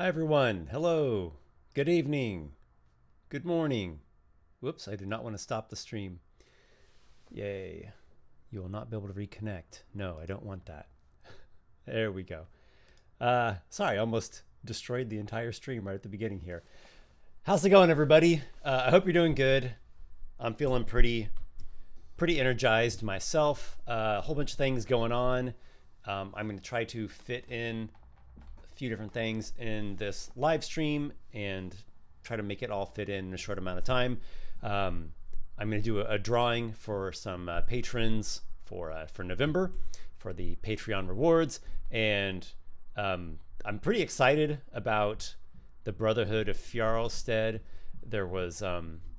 Hi everyone. Hello. Good evening. Good morning. Whoops, I did not want to stop the stream. Yay. You will not be able to reconnect. No, I don't want that. There we go. Sorry, I almost destroyed the entire stream right at the beginning here. How's it going, everybody? I hope you're doing good. I'm feeling pretty energized myself. A whole bunch of things going on. I'm going to try to fit in few different things in this live stream and try to make it all fit in a short amount of time. I'm going to do a drawing for some patrons for November for the Patreon rewards, and I'm pretty excited about the Brotherhood of Fjarlstead. There was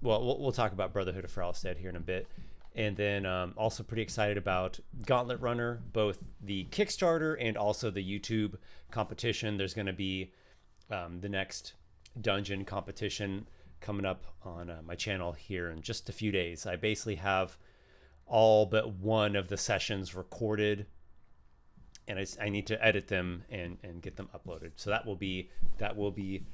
we'll talk about Brotherhood of Fjarlstead here in a bit. And then also pretty excited about Gauntlet Runner, both the Kickstarter and also the YouTube competition. There's going to be the next dungeon competition coming up on my channel here in just a few days. I basically have all but one of the sessions recorded, and I need to edit them and get them uploaded. So that will be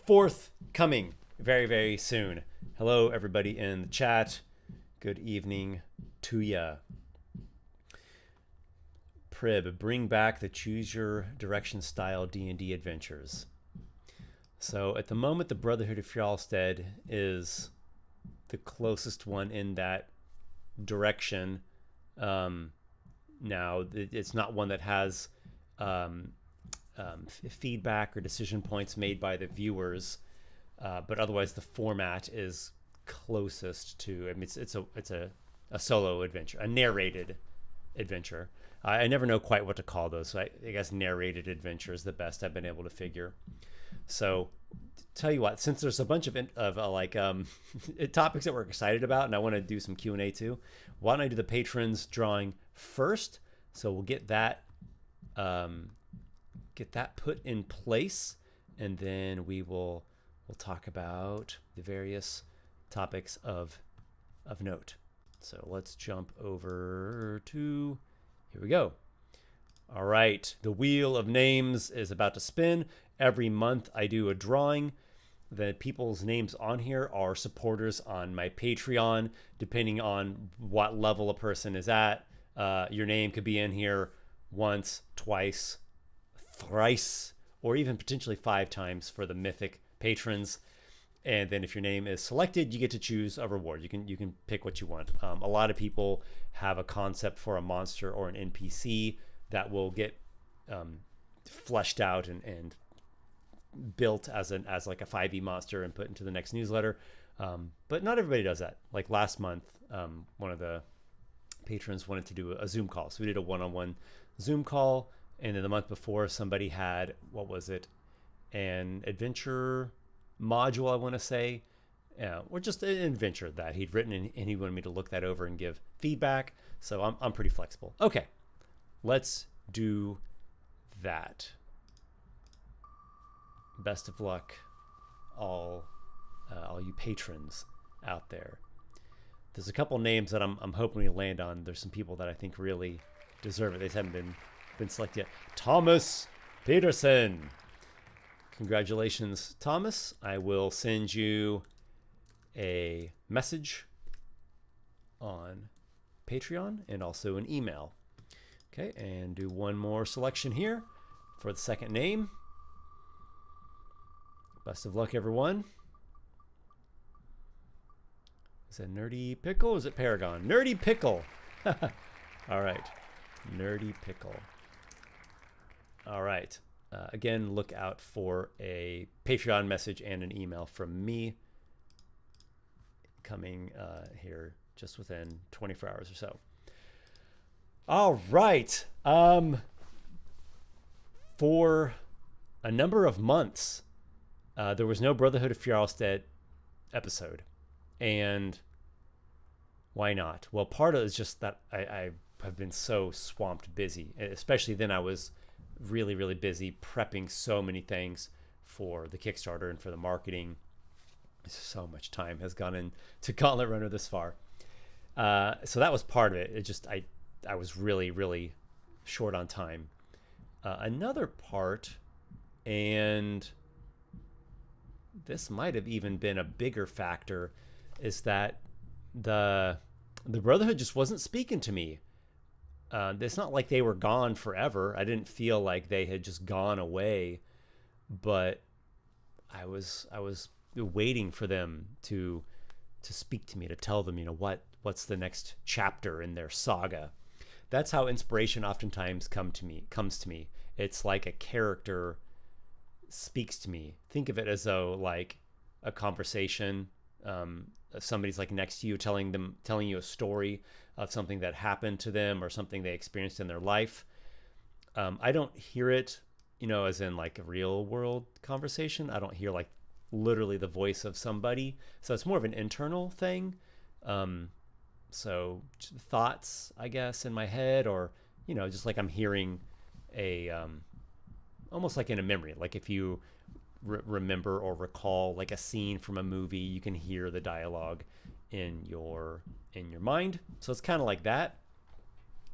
forthcoming very, very soon. Hello, everybody in the chat. Good evening to ya. Prib, bring back the choose your direction style D&D adventures. So at the moment, the Brotherhood of Fjarlstead is the closest one in that direction. Now, it's not one that has feedback or decision points made by the viewers, but otherwise the format is closest to, I mean, it's a solo adventure, a narrated adventure. I never know quite what to call those, so I guess narrated adventure is the best I've been able to figure. So tell you what, since there's a bunch of topics that we're excited about, and I want to do some Q&A too, why don't I do the patrons drawing first? So we'll get that put in place, and then we'll talk about the various topics of note. So let's jump over to, here we go. All right, the wheel of names is about to spin. Every month I do a drawing. The people's names on here are supporters on my Patreon. Depending on what level a person is at, your name could be in here once, twice, thrice, or even potentially 5 times for the mythic patrons. And then if your name is selected, you get to choose a reward. You can pick what you want. A lot of people have a concept for a monster or an NPC that will get fleshed out and built as like a 5e monster and put into the next newsletter. But not everybody does that. Like last month, one of the patrons wanted to do a Zoom call. So we did a one-on-one Zoom call. And then the month before, somebody had, what was it? An adventure module, I want to say, or just an adventure that he'd written, and he wanted me to look that over and give feedback. So I'm pretty flexible. Okay, let's do that. Best of luck, all you patrons out there. There's a couple names that I'm hoping we land on. There's some people that I think really deserve it. They just haven't been selected yet. Thomas Peterson. Congratulations, Thomas. I will send you a message on Patreon and also an email. Okay, and do one more selection here for the second name. Best of luck, everyone. Is it Nerdy Pickle or is it Paragon? Nerdy Pickle. All right, Nerdy Pickle. All right. Again, look out for a Patreon message and an email from me coming here just within 24 hours or so. All right. For a number of months, there was no Brotherhood of Fjarlstead episode. And why not? Well, part of it is just that I have been so swamped busy, especially then I was really, really busy prepping so many things for the Kickstarter and for the marketing. So much time has gone into Gauntlet Runner this far. So that was part of it. It just, I was really, really short on time. Another part, and this might have even been a bigger factor, is that the Brotherhood just wasn't speaking to me. It's not like they were gone forever. I didn't feel like they had just gone away, but I was waiting for them to speak to me, to tell them, what's the next chapter in their saga. That's how inspiration oftentimes comes to me. It's like a character speaks to me. Think of it as though like a conversation. Somebody's like next to you, telling you a story of something that happened to them or something they experienced in their life. I don't hear it, as in like a real world conversation. I don't hear like literally the voice of somebody. So it's more of an internal thing. So thoughts, I guess, in my head, or, just like I'm hearing a, almost like in a memory. Like if you remember or recall like a scene from a movie, you can hear the dialogue in your mind. So it's kind of like that,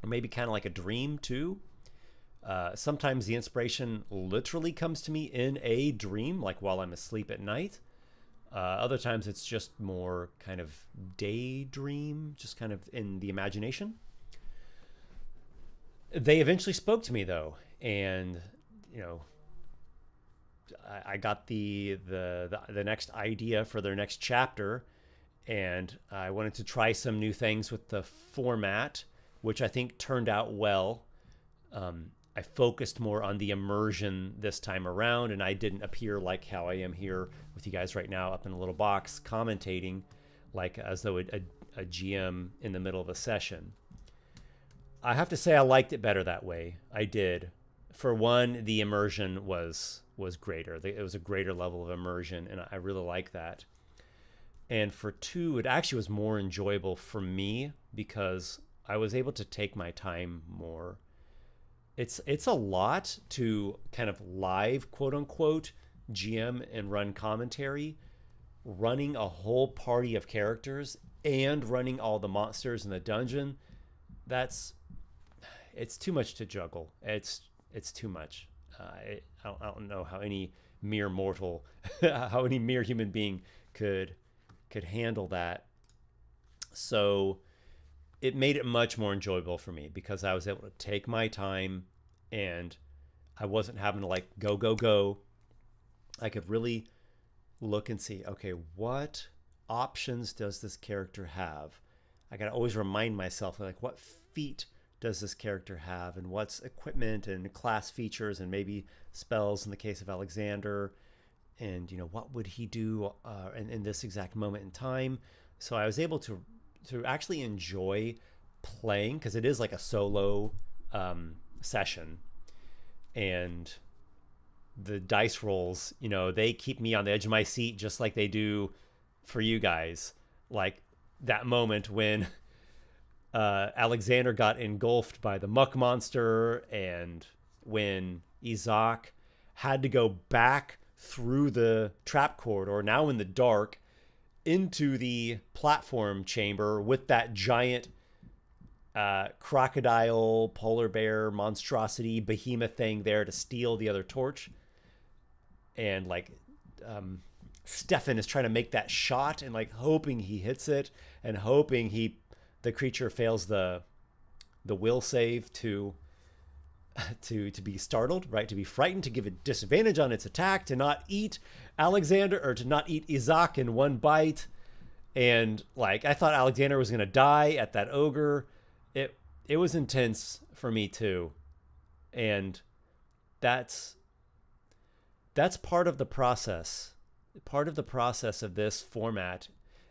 or maybe kind of like a dream too. Sometimes the inspiration literally comes to me in a dream, like while I'm asleep at night. Other times it's just more kind of daydream, just kind of in the imagination. They eventually spoke to me though, and I got the next idea for their next chapter, and I wanted to try some new things with the format, which I think turned out well. I focused more on the immersion this time around, and I didn't appear like how I am here with you guys right now up in a little box commentating, like as though a GM in the middle of a session. I have to say I liked it better that way. I did. For one, the immersion was greater. It was a greater level of immersion, and I really like that. And for two, it actually was more enjoyable for me because I was able to take my time more. It's a lot to kind of live, quote unquote, GM and run commentary, running a whole party of characters and running all the monsters in the dungeon. It's too much to juggle. It's too much. I don't know how any mere mortal, how any mere human being could handle that. So it made it much more enjoyable for me because I was able to take my time and I wasn't having to like go. I could really look and see, okay, what options does this character have? I got to always remind myself, like, what feat does this character have, and what's equipment and class features and maybe spells in the case of Alexander, and what would he do in this exact moment in time. So I was able to actually enjoy playing, because it is like a solo session, and the dice rolls, they keep me on the edge of my seat just like they do for you guys. Like that moment when Alexander got engulfed by the muck monster, and when Isaac had to go back through the trap corridor, now in the dark, into the platform chamber with that giant crocodile, polar bear, monstrosity, behemoth thing there to steal the other torch. And like Stefan is trying to make that shot and like hoping he hits it and hoping the creature fails the will save to be startled, right? To be frightened, to give a disadvantage on its attack, to not eat Alexander, or to not eat Isaac in one bite. And like I thought Alexander was gonna die at that ogre. It was intense for me too. And that's part of the process. Part of the process of this format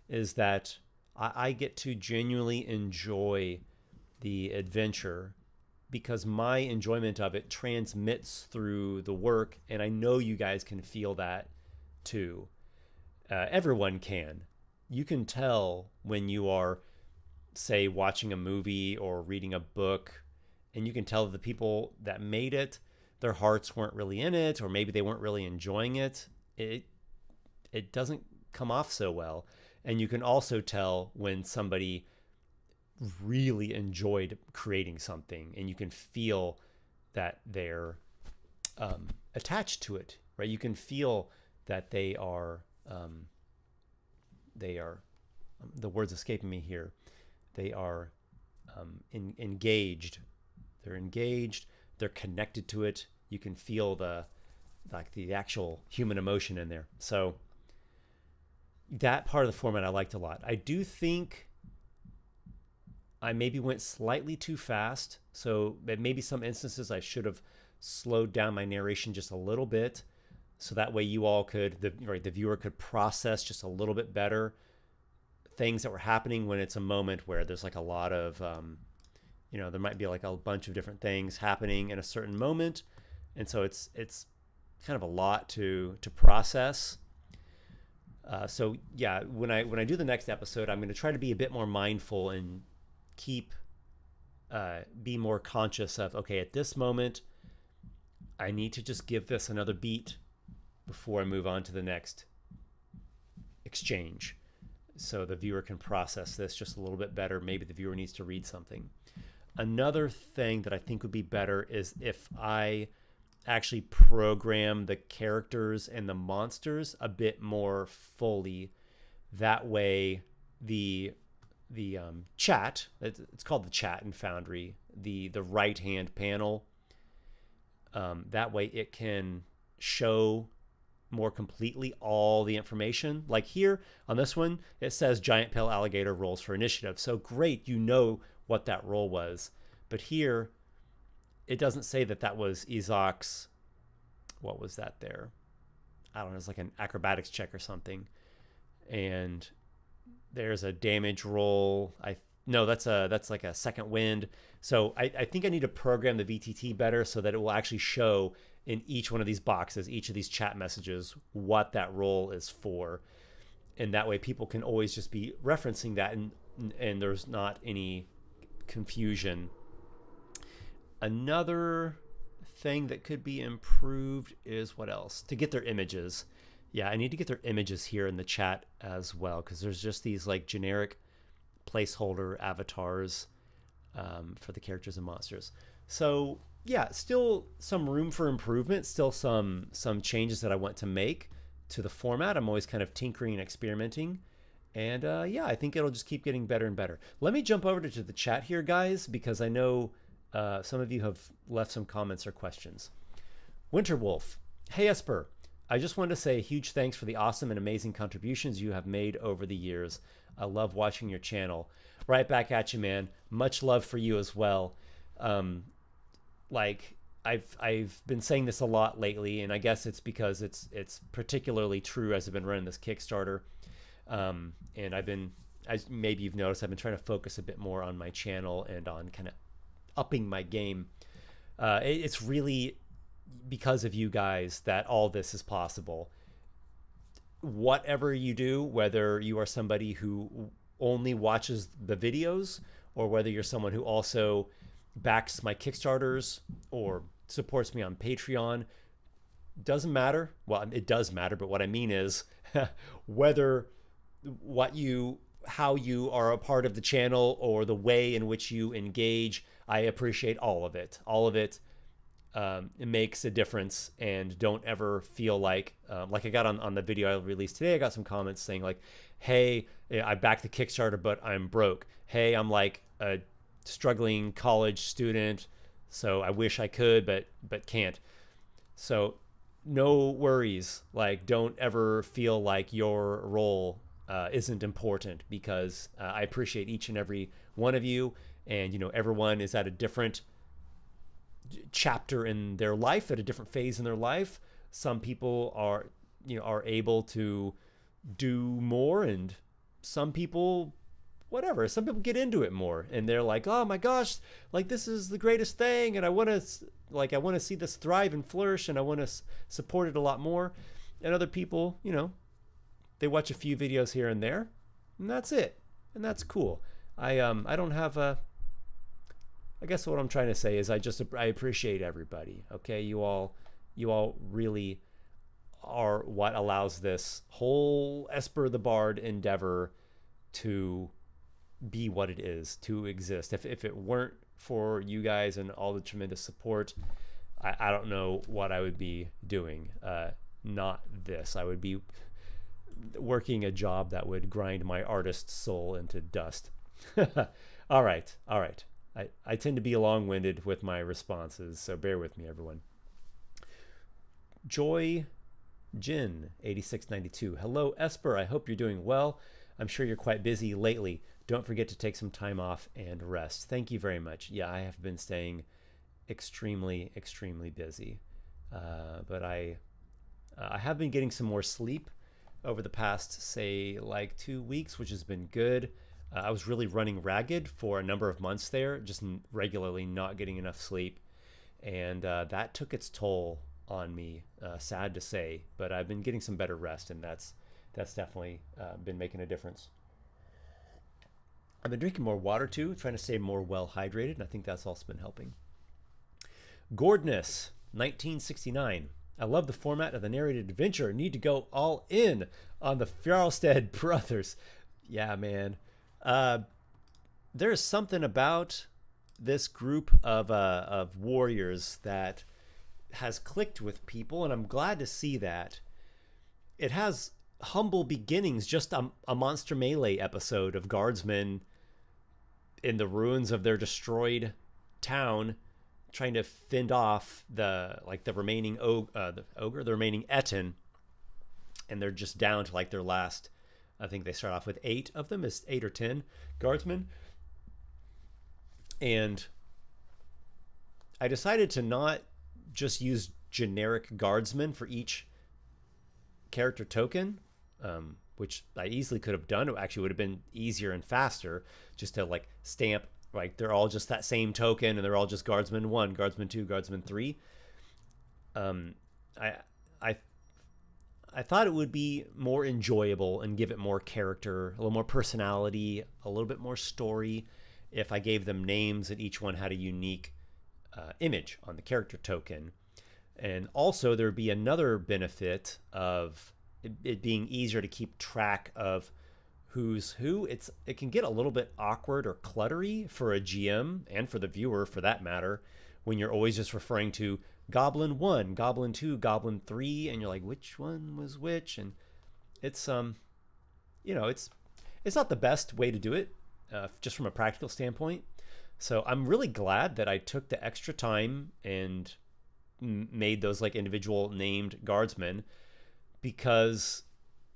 is that I get to genuinely enjoy the adventure, because my enjoyment of it transmits through the work, and I know you guys can feel that too. Everyone can. You can tell when you are, say, watching a movie or reading a book, and you can tell the people that made it, their hearts weren't really in it, or maybe they weren't really enjoying it. It doesn't come off so well. And you can also tell when somebody really enjoyed creating something, and you can feel that they're attached to it, right? You can feel that they are the words escaping me here. They are engaged. They're engaged. They're connected to it. You can feel the actual human emotion in there. So that part of the format I liked a lot. I do think I maybe went slightly too fast. So maybe some instances I should have slowed down my narration just a little bit, so that way you all could, the viewer could process just a little bit better things that were happening when it's a moment where there's like a lot of, there might be like a bunch of different things happening in a certain moment. And so it's kind of a lot to process. So yeah, when I do the next episode, I'm going to try to be a bit more mindful and be more conscious of, okay, at this moment, I need to just give this another beat before I move on to the next exchange, so the viewer can process this just a little bit better. Maybe the viewer needs to read something. Another thing that I think would be better is if I actually program the characters and the monsters a bit more fully. That way the chat, it's called the chat in Foundry, the right hand panel, that way it can show more completely all the information. Like here on this one, it says giant pale alligator rolls for initiative. So great, you know what that roll was. But here, it doesn't say that was Isaac's, what was that there? I don't know, it's like an acrobatics check or something. And there's a damage roll. No, that's like a second wind. So I think I need to program the VTT better so that it will actually show in each one of these boxes, each of these chat messages, what that roll is for. And that way people can always just be referencing that and there's not any confusion. Another thing that could be improved is what else? To get their images. Yeah, I need to get their images here in the chat as well, because there's just these like generic placeholder avatars for the characters and monsters. So yeah, still some room for improvement, still some changes that I want to make to the format. I'm always kind of tinkering and experimenting. And yeah, I think it'll just keep getting better and better. Let me jump over to the chat here, guys, because I know some of you have left some comments or questions. Winterwolf, hey Esper, I just wanted to say a huge thanks for the awesome and amazing contributions you have made over the years. I love watching your channel. Right back at you, man. Much love for you as well. Like I've been saying this a lot lately, and I guess it's because it's particularly true as I've been running this Kickstarter. And I've been, as maybe you've noticed, I've been trying to focus a bit more on my channel and on kind of upping my game. It's really because of you guys that all this is possible. Whatever you do, whether you are somebody who only watches the videos or whether you're someone who also backs my Kickstarters or supports me on Patreon, doesn't matter. Well, it does matter, but what I mean is whether how you are a part of the channel or the way in which you engage, I appreciate all of it. All of it. It makes a difference, and don't ever feel like I got on the video I released today, I got some comments saying like, hey, I backed the Kickstarter, but I'm broke. Hey, I'm like a struggling college student, so I wish I could, but can't. So no worries. Like, don't ever feel like your role isn't important, because I appreciate each and every one of you, and everyone is at a different chapter in their life, at a different phase in their life. Some people are able to do more, and some people some people get into it more and they're like, oh my gosh, like this is the greatest thing, and I want to see this thrive and flourish, and I want to support it a lot more. And other people, they watch a few videos here and there, and that's it, and that's cool. I don't have I guess what I'm trying to say is I appreciate everybody. Okay, you all really are what allows this whole Esper the Bard endeavor to be what it is, to exist. If it weren't for you guys and all the tremendous support, I don't know what I would be doing. not this. I would be working a job that would grind my artist soul into dust. All right. I tend to be long-winded with my responses, so bear with me, everyone. Joy Jin 8692. Hello, Esper. I hope you're doing well. I'm sure you're quite busy lately. Don't forget to take some time off and rest. Thank you very much. Yeah, I have been staying extremely busy, but I have been getting some more sleep over the past, say, like 2 weeks, which has been good. I was really running ragged for a number of months there, just regularly not getting enough sleep, and that took its toll on me, sad to say, but I've been getting some better rest, and that's definitely been making a difference. I've been drinking more water too, trying to stay more well hydrated, and I think that's also been helping. Gordness 1969. I love the format of the narrated adventure. Need to go all in on the Fjarlstead brothers. Yeah, man. There's something about this group of warriors that has clicked with people, and I'm glad to see that. It has humble beginnings, just a Monster Melee episode of guardsmen in the ruins of their destroyed town, trying to fend off the remaining the ogre, the remaining Etten, and they're just down to like their last. I think they start off with 8 of them, is 8 or 10 guardsmen, and I decided to not just use generic guardsmen for each character token, which I easily could have done. It actually would have been easier and faster just to like stamp like they're all just that same token and they're all just guardsman 1, guardsman 2, guardsman 3. I thought it would be more enjoyable and give it more character, a little more personality, a little bit more story if I gave them names and each one had a unique image on the character token. And also there would be another benefit of it being easier to keep track of who's who. It can get a little bit awkward or cluttery for a GM and for the viewer for that matter when you're always just referring to Goblin 1, Goblin 2, Goblin 3, and you're like, which one was which? And it's it's not the best way to do it, just from a practical standpoint. So I'm really glad that I took the extra time and made those like individual named guardsmen, because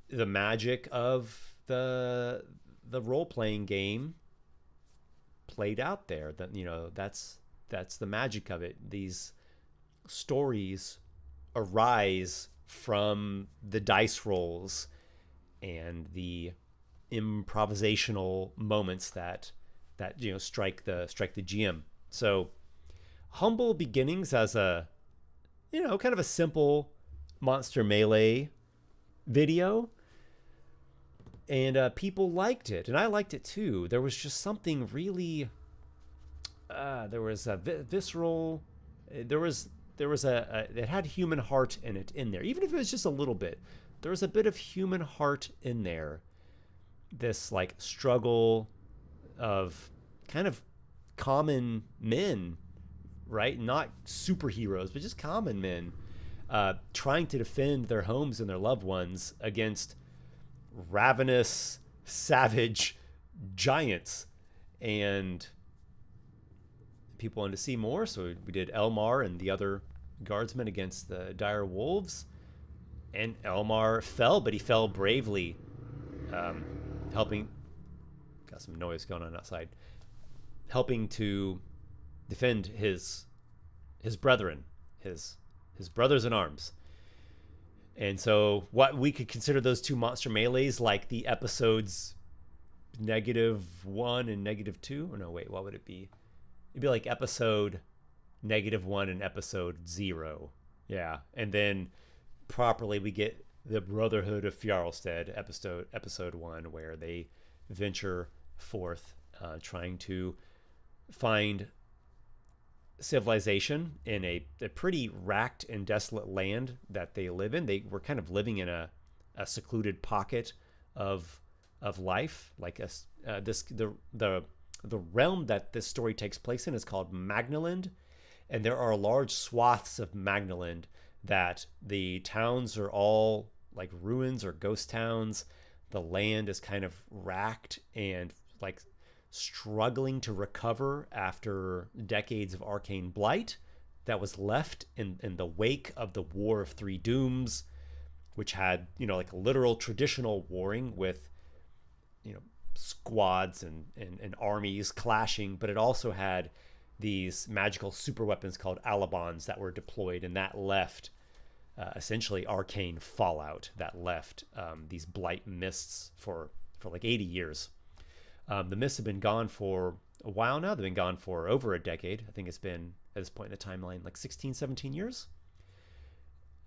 the magic of the role-playing game played out there. That that's the magic of it. These stories arise from the dice rolls and the improvisational moments that strike the GM. So humble beginnings as a kind of a simple Monster Melee video, and people liked it, and I liked it too. There was just something really there was a visceral, there was it had human heart in it, in there, even if it was just a little bit. There was a bit of human heart in there, this like struggle of kind of common men, right? Not superheroes, but just common men trying to defend their homes and their loved ones against ravenous, savage giants. And people wanted to see more, so we did Elmar and the other guardsmen against the dire wolves. And Elmar fell, but he fell bravely, helping. Got some noise going on outside. Helping to defend his brethren, his brothers in arms. And so what we could consider those two Monster Melees, like the episodes -1 and -2, or no, wait, what would it be? It'd be like episode -1 and episode 0. Yeah. And then properly we get the Brotherhood of Fjarlstead, episode 1, where they venture forth trying to find civilization in a pretty racked and desolate land that they live in. They were kind of living in a secluded pocket of life, like the realm that this story takes place in is called Magnaland, and there are large swaths of Magnaland that the towns are all like ruins or ghost towns. The land is kind of racked and like struggling to recover after decades of arcane blight that was left in the wake of the War of Three Dooms, which had, like a literal traditional warring with, squads and armies clashing, but it also had these magical super weapons called Alabons that were deployed, and that left essentially arcane fallout that left these blight mists for like 80 years. The mists have been gone for a while now. They've been gone for over a decade. I think it's been, at this point in the timeline, like 16, 17 years.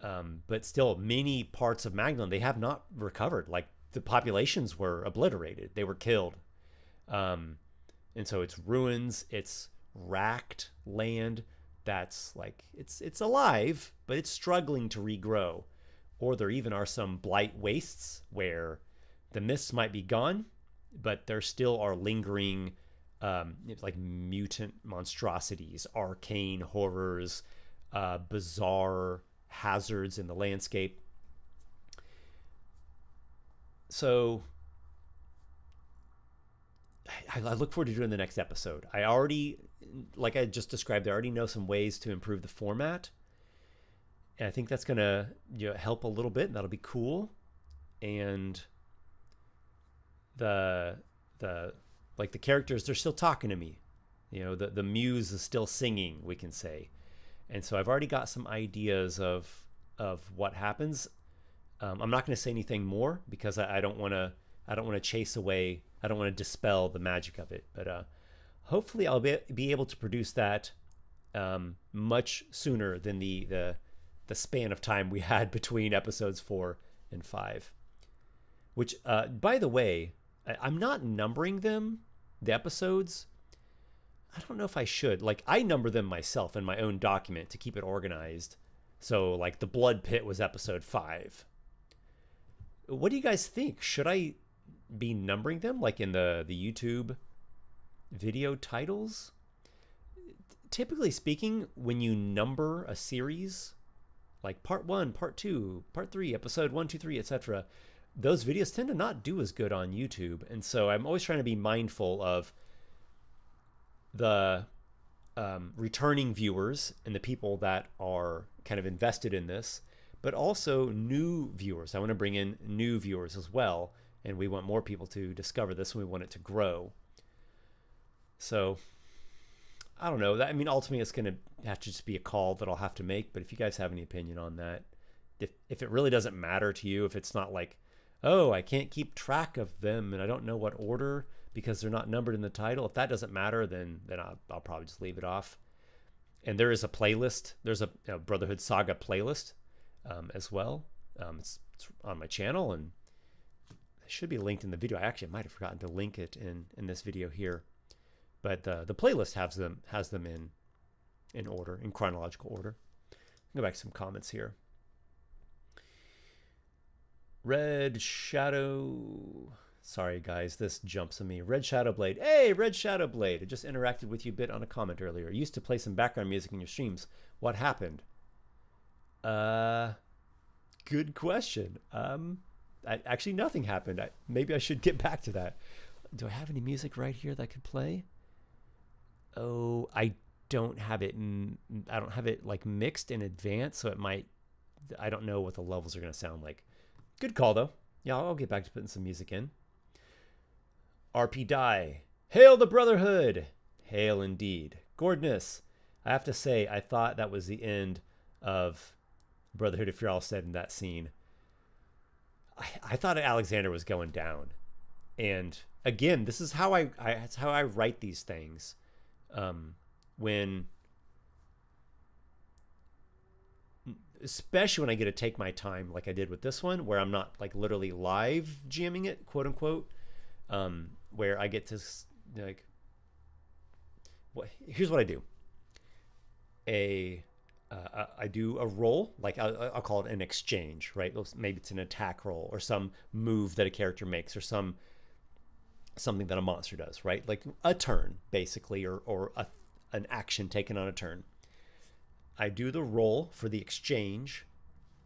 But still, many parts of Magdalene, they have not recovered. Like, the populations were obliterated. They were killed. And so it's ruins. It's racked land that's like, it's alive, but it's struggling to regrow. Or there even are some blight wastes where the mists might be gone, but there still are lingering like mutant monstrosities, arcane horrors, bizarre hazards in the landscape. So I look forward to doing the next episode. I already, like I just described, I already know some ways to improve the format. And I think that's going to help a little bit, and that'll be cool. And the characters, they're still talking to me. The muse is still singing, we can say. And so I've already got some ideas of what happens. I'm not going to say anything more because I don't want to chase away. I don't want to dispel the magic of it. But hopefully I'll be able to produce that much sooner than the span of time we had between episodes 4 and 5. Which, by the way, I'm not numbering them, the episodes. I don't know if I should. Like, I number them myself in my own document to keep it organized. So, like, the Blood Pit was episode 5. What do you guys think? Should I be numbering them, like in the YouTube video titles? Typically speaking, when you number a series, like part 1, part 2, part 3, episode 1, 2, 3, etc., those videos tend to not do as good on YouTube. And so I'm always trying to be mindful of the returning viewers and the people that are kind of invested in this, but also new viewers. I want to bring in new viewers as well. And we want more people to discover this, and we want it to grow. So I don't know. I mean, ultimately, it's going to have to just be a call that I'll have to make. But if you guys have any opinion on that, if it really doesn't matter to you, if it's not like, oh, I can't keep track of them and I don't know what order because they're not numbered in the title, if that doesn't matter, then I'll probably just leave it off. And there is a playlist. There's a Brotherhood Saga playlist as well. It's on my channel, and it should be linked in the video. I actually might have forgotten to link it in this video here. But the playlist has them in order, in chronological order. Go back to some comments here. Red Shadow. Sorry, guys, this jumps on me. Red Shadow Blade. Hey, Red Shadow Blade. I just interacted with you a bit on a comment earlier. I used to play some background music in your streams. What happened? Good question. Actually, nothing happened. Maybe I should get back to that. Do I have any music right here that I could play? Oh, I don't have it. I don't have it like mixed in advance, so it might. I don't know what the levels are going to sound like. Good call, though. Yeah, I'll get back to putting some music in. RP Die. Hail the Brotherhood. Hail indeed. Gordness. I have to say, I thought that was the end of Brotherhood of Fjarlstead in that scene. I thought Alexander was going down. And again, this is how it's how I write these things. Especially when I get to take my time like I did with this one, where I'm not like literally live jamming it, quote unquote, where I get to like, here's what I do. I do a roll, like I'll call it an exchange, right? Maybe it's an attack roll or some move that a character makes or something that a monster does, right? Like a turn, basically, or an action taken on a turn. I do the roll for the exchange,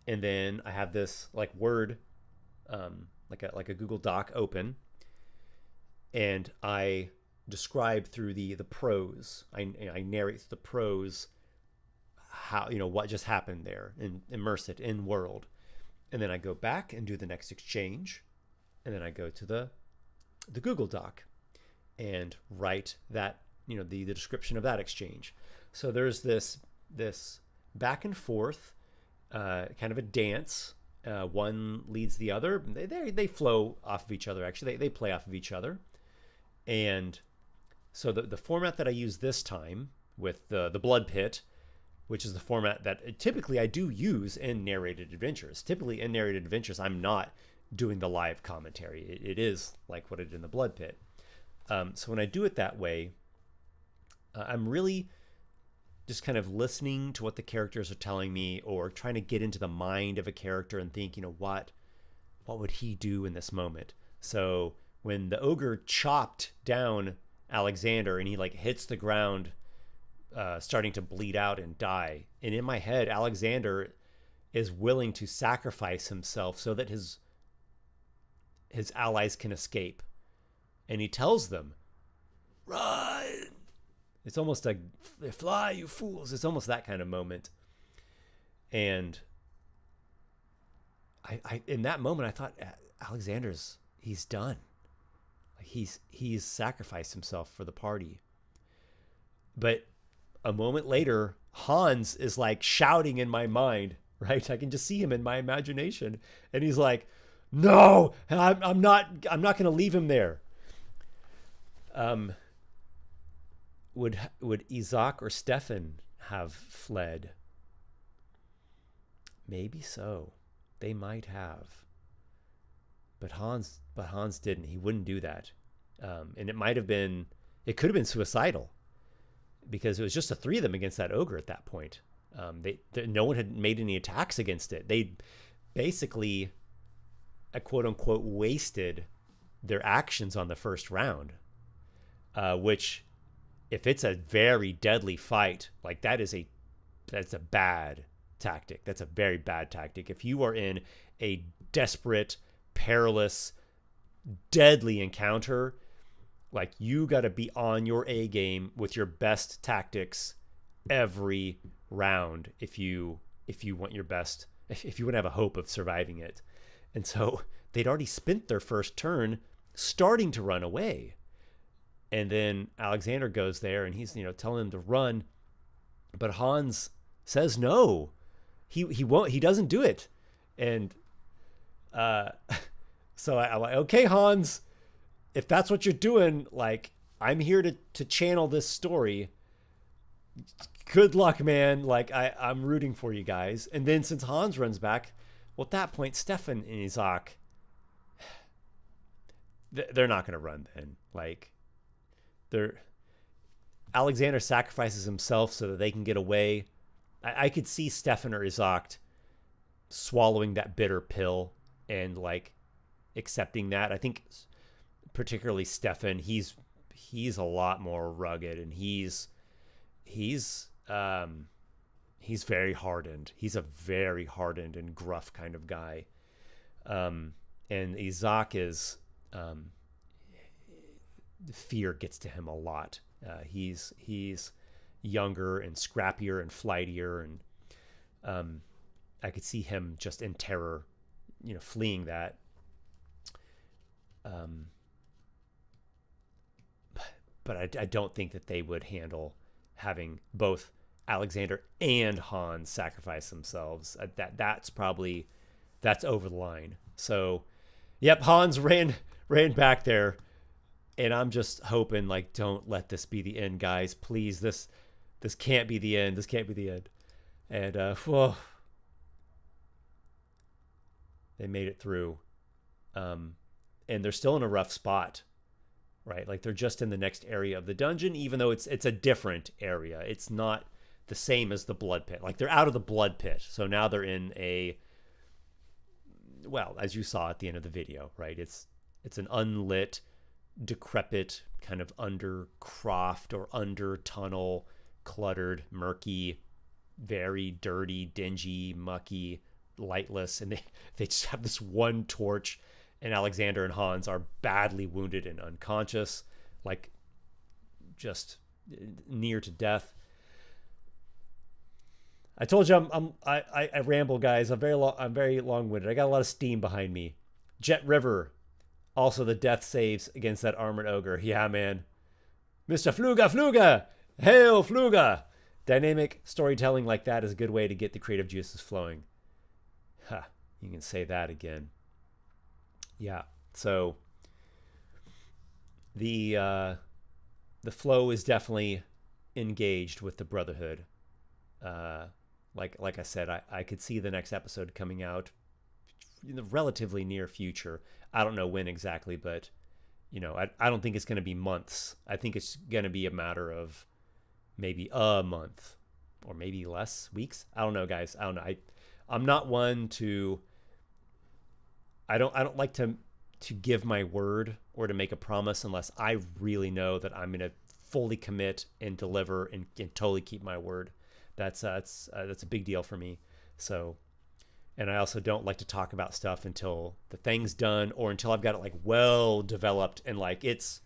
and then I have this like Word, like a Google Doc open, and I describe through the prose. I narrate the prose, how, what just happened there, and immerse it in world, and then I go back and do the next exchange, and then I go to the Google Doc and write that, the description of that exchange. So there's this back and forth, kind of a dance. One leads the other. They flow off of each other. Actually, they play off of each other. And so the format that I use this time with the Blood Pit, which is the format that typically I do use in narrated adventures. Typically in narrated adventures, I'm not doing the live commentary. It is like what I did in the Blood Pit. So when I do it that way, I'm really just kind of listening to what the characters are telling me, or trying to get into the mind of a character and think, what would he do in this moment? So when the ogre chopped down Alexander and he like hits the ground, starting to bleed out and die, and in my head, Alexander is willing to sacrifice himself so that his allies can escape. And he tells them, run. It's almost like, fly, you fools. It's almost that kind of moment. And I in that moment, I thought, he's done. Like he's sacrificed himself for the party. But a moment later, Hans is like shouting in my mind, right? I can just see him in my imagination. And he's like, no, I'm not going to leave him there. Would Isaac or Stefan have fled? Maybe so. They might have. But Hans didn't. He wouldn't do that. And it could have been suicidal, because it was just the three of them against that ogre at that point. No one had made any attacks against it. They basically, quote unquote, wasted their actions on the first round, which, if it's a very deadly fight, like that's a bad tactic. That's a very bad tactic. If you are in a desperate, perilous, deadly encounter, like, you got to be on your A game with your best tactics every round if you want your best, if you want to have a hope of surviving it. And so they'd already spent their first turn starting to run away. And then Alexander goes there and he's, telling them to run, but Hans says no. He won't. He doesn't do it. And so I'm like, okay, Hans, if that's what you're doing, like, I'm here to channel this story. Good luck, man. Like, I'm rooting for you guys. And then since Hans runs back, well, at that point, Stefan and Isaac, they're not going to run then. Like, Alexander sacrifices himself so that they can get away. I could see Stefan or Isaac swallowing that bitter pill and like accepting that. I think particularly Stefan, he's a lot more rugged, and he's very hardened. He's a very hardened and gruff kind of guy. And Isaac is, fear gets to him a lot. He's younger and scrappier and flightier, and I could see him just in terror, fleeing that. But I don't think that they would handle having both Alexander and Hans sacrifice themselves. That's over the line. So, yep, Hans ran back there, and I'm just hoping, like, don't let this be the end, guys. Please, this can't be the end. This can't be the end. And whoa, they made it through, and they're still in a rough spot. Right, like, they're just in the next area of the dungeon, even though it's a different area. It's not the same as the Blood Pit. Like, they're out of the Blood Pit, so now they're in well, as you saw at the end of the video, right? It's an unlit, decrepit, kind of under croft or under tunnel, cluttered, murky very dirty, dingy, mucky, lightless, and they just have this one torch, and Alexander and Hans are badly wounded and unconscious, like just near to death. I told you I ramble, guys. I'm very long-winded. I got a lot of steam behind me. Jet River, also the death saves against that armored ogre. Yeah, man. Mr. Fluga, hail Fluga. Dynamic storytelling like that is a good way to get the creative juices flowing. Huh, you can say that again. Yeah. So the flow is definitely engaged with the Brotherhood. Like I said, I could see the next episode coming out in the relatively near future. I don't know when exactly, but I don't think it's going to be months. I think it's going to be a matter of maybe a month or maybe less, weeks. I don't know, guys. I don't know. I'm not one to. I don't like to give my word or to make a promise unless I really know that I'm going to fully commit and deliver and totally keep my word. That's a big deal for me. So, and I also don't like to talk about stuff until the thing's done or until I've got it like well developed and like it's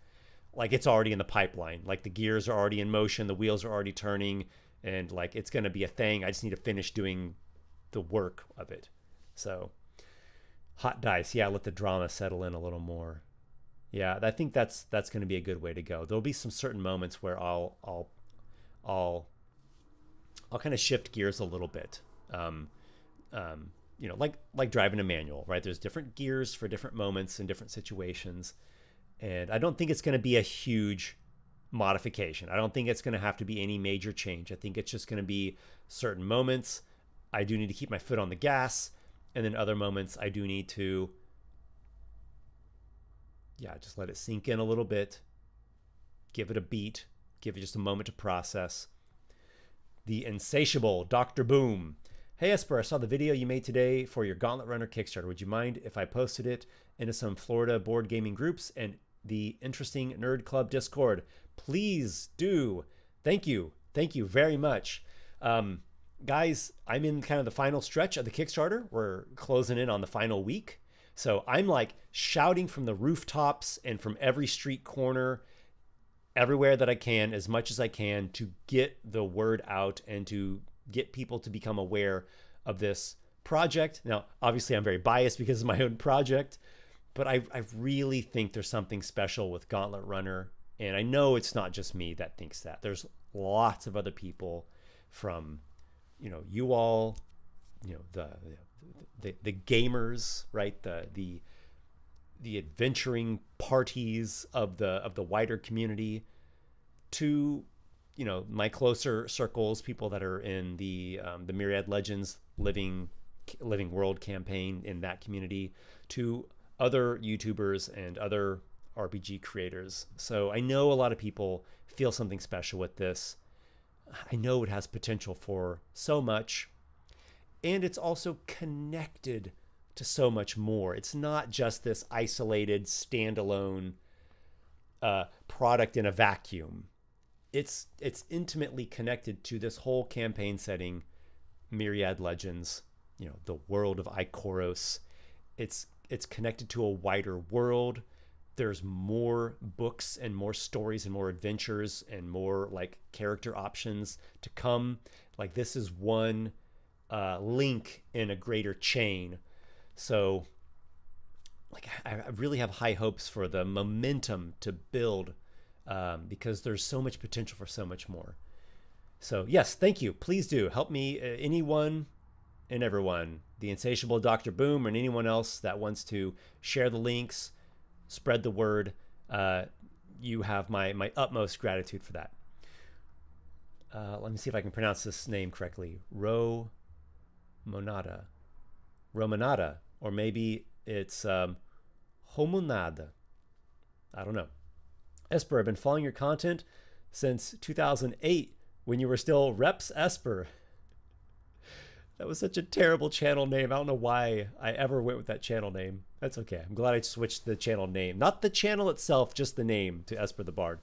already in the pipeline. Like the gears are already in motion, the wheels are already turning, and like it's going to be a thing. I just need to finish doing the work of it. So, hot dice. Yeah, let the drama settle in a little more. Yeah, I think that's going to be a good way to go. There'll be some certain moments where I'll kind of shift gears a little bit. Like driving a manual, right? There's different gears for different moments and different situations. And I don't think it's going to be a huge modification. I don't think it's going to have to be any major change. I think it's just going to be certain moments. I do need to keep my foot on the gas. And then other moments I do need to, just let it sink in a little bit. Give it a beat. Give it just a moment to process. The insatiable Dr. Boom. Hey Esper, I saw the video you made today for your Gauntlet Runner Kickstarter. Would you mind if I posted it into some Florida board gaming groups and the Interesting Nerd Club Discord? Please do. Thank you. Thank you very much. Guys, I'm in kind of the final stretch of the Kickstarter. We're closing in on the final week. So I'm like shouting from the rooftops and from every street corner, everywhere that I can, as much as I can, to get the word out and to get people to become aware of this project. Now, obviously, I'm very biased because it's my own project, but I really think there's something special with Gauntlet Runner. And I know it's not just me that thinks that. There's lots of other people from, you all, the gamers, right? The adventuring parties of the wider community, to my closer circles, people that are in the Myriad Legends Living World campaign in that community, to other YouTubers and other RPG creators. So I know a lot of people feel something special with this. I know it has potential for so much, and it's also connected to so much more. It's not just this isolated, standalone product in a vacuum. It's intimately connected to this whole campaign setting, Myriad Legends, the world of Ikoros. It's connected to a wider world. There's more books and more stories and more adventures and more like character options to come. Like this is one link in a greater chain. So like I really have high hopes for the momentum to build, because there's so much potential for so much more. So yes, thank you. Please do help me, anyone and everyone, the insatiable Dr. Boom, and anyone else that wants to share the links, spread the word. You have my utmost gratitude for that. Let me see if I can pronounce this name correctly. Romanada, or maybe it's Homunada. I don't know. Esper, I've been following your content since 2008 when you were still Reps Esper. That was such a terrible channel name. I don't know why I ever went with that channel name. That's okay. I'm glad I switched the channel name. Not the channel itself, just the name, to Esper the Bard.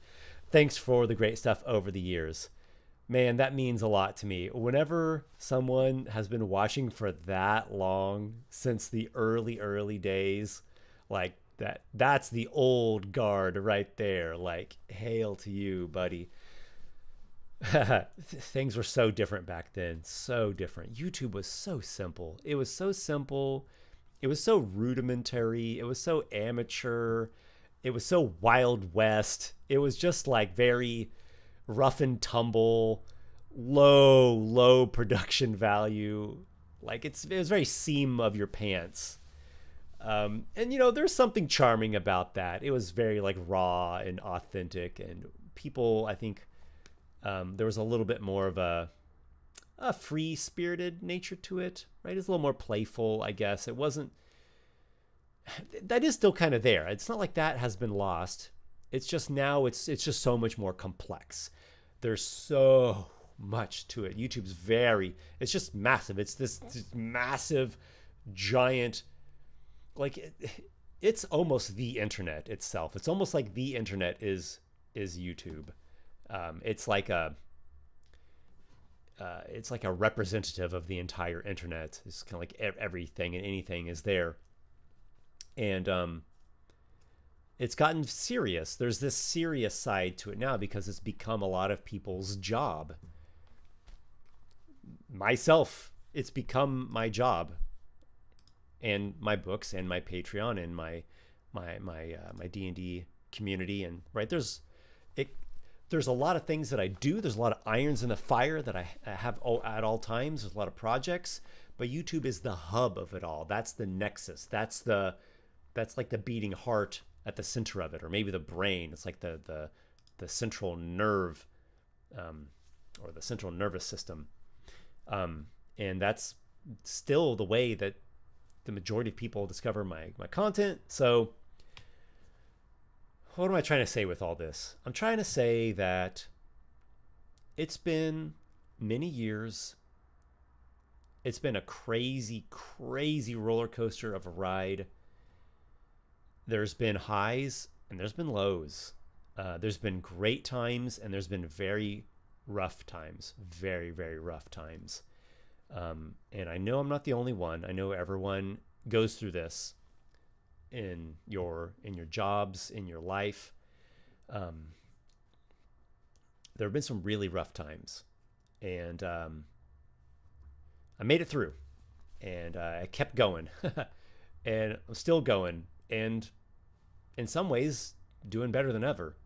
Thanks for the great stuff over the years. Man, that means a lot to me. Whenever someone has been watching for that long, since the early days, like that's the old guard right there. Like, hail to you, buddy. Things were so different back then. So different. YouTube was so simple. It was so simple. It was so rudimentary. It was so amateur. It was so Wild West. It was just like very rough and tumble, low production value. Like it was very seam of your pants. And you know, there's something charming about that. It was very like raw and authentic, and people, I think, there was a little bit more of a free-spirited nature to it, right? It's a little more playful, I guess. It wasn't. That is still kind of there. It's not like that has been lost. It's just now it's just so much more complex. There's so much to it. YouTube's it's just massive. It's this massive, giant, like it's almost the internet itself. It's almost like the internet is YouTube. It's like a representative of the entire internet. It's kind of like everything and anything is there. And it's gotten serious. There's this serious side to it now because it's become a lot of people's job. Myself, it's become my job, and my books and my Patreon and my D&D community. And right, there's a lot of things that I do. There's a lot of irons in the fire that I have at all times. There's a lot of projects, but YouTube is the hub of it all. That's the nexus. That's like the beating heart at the center of it, or maybe the brain. It's like the central nerve, or the central nervous system. And that's still the way that the majority of people discover my content. So what am I trying to say with all this? I'm trying to say that it's been many years. It's been a crazy roller coaster of a ride. There's been highs and there's been lows. There's been great times and there's been very rough times, very rough times. And I know I'm not the only one. I know everyone goes through this in your jobs, in your life. There have been some really rough times, and I made it through, and I kept going, and I'm still going, and in some ways doing better than ever.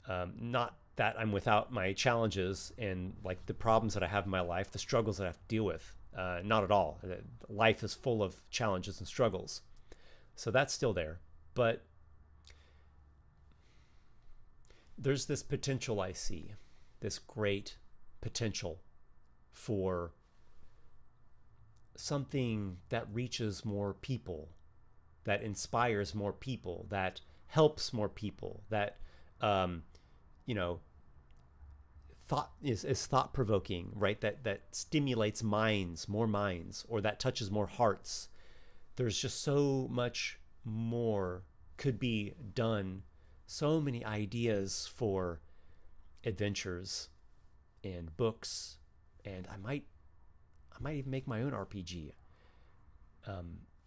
Not that I'm without my challenges and like the problems that I have in my life, the struggles that I have to deal with. Not at all. Life is full of challenges and struggles. So that's still there. But there's this potential I see, this great potential for something that reaches more people, that inspires more people, that helps more people, that, thought is thought-provoking, right? That stimulates more minds, or that touches more hearts. There's just so much more could be done. So many ideas for adventures and books, and I might even make my own RPG.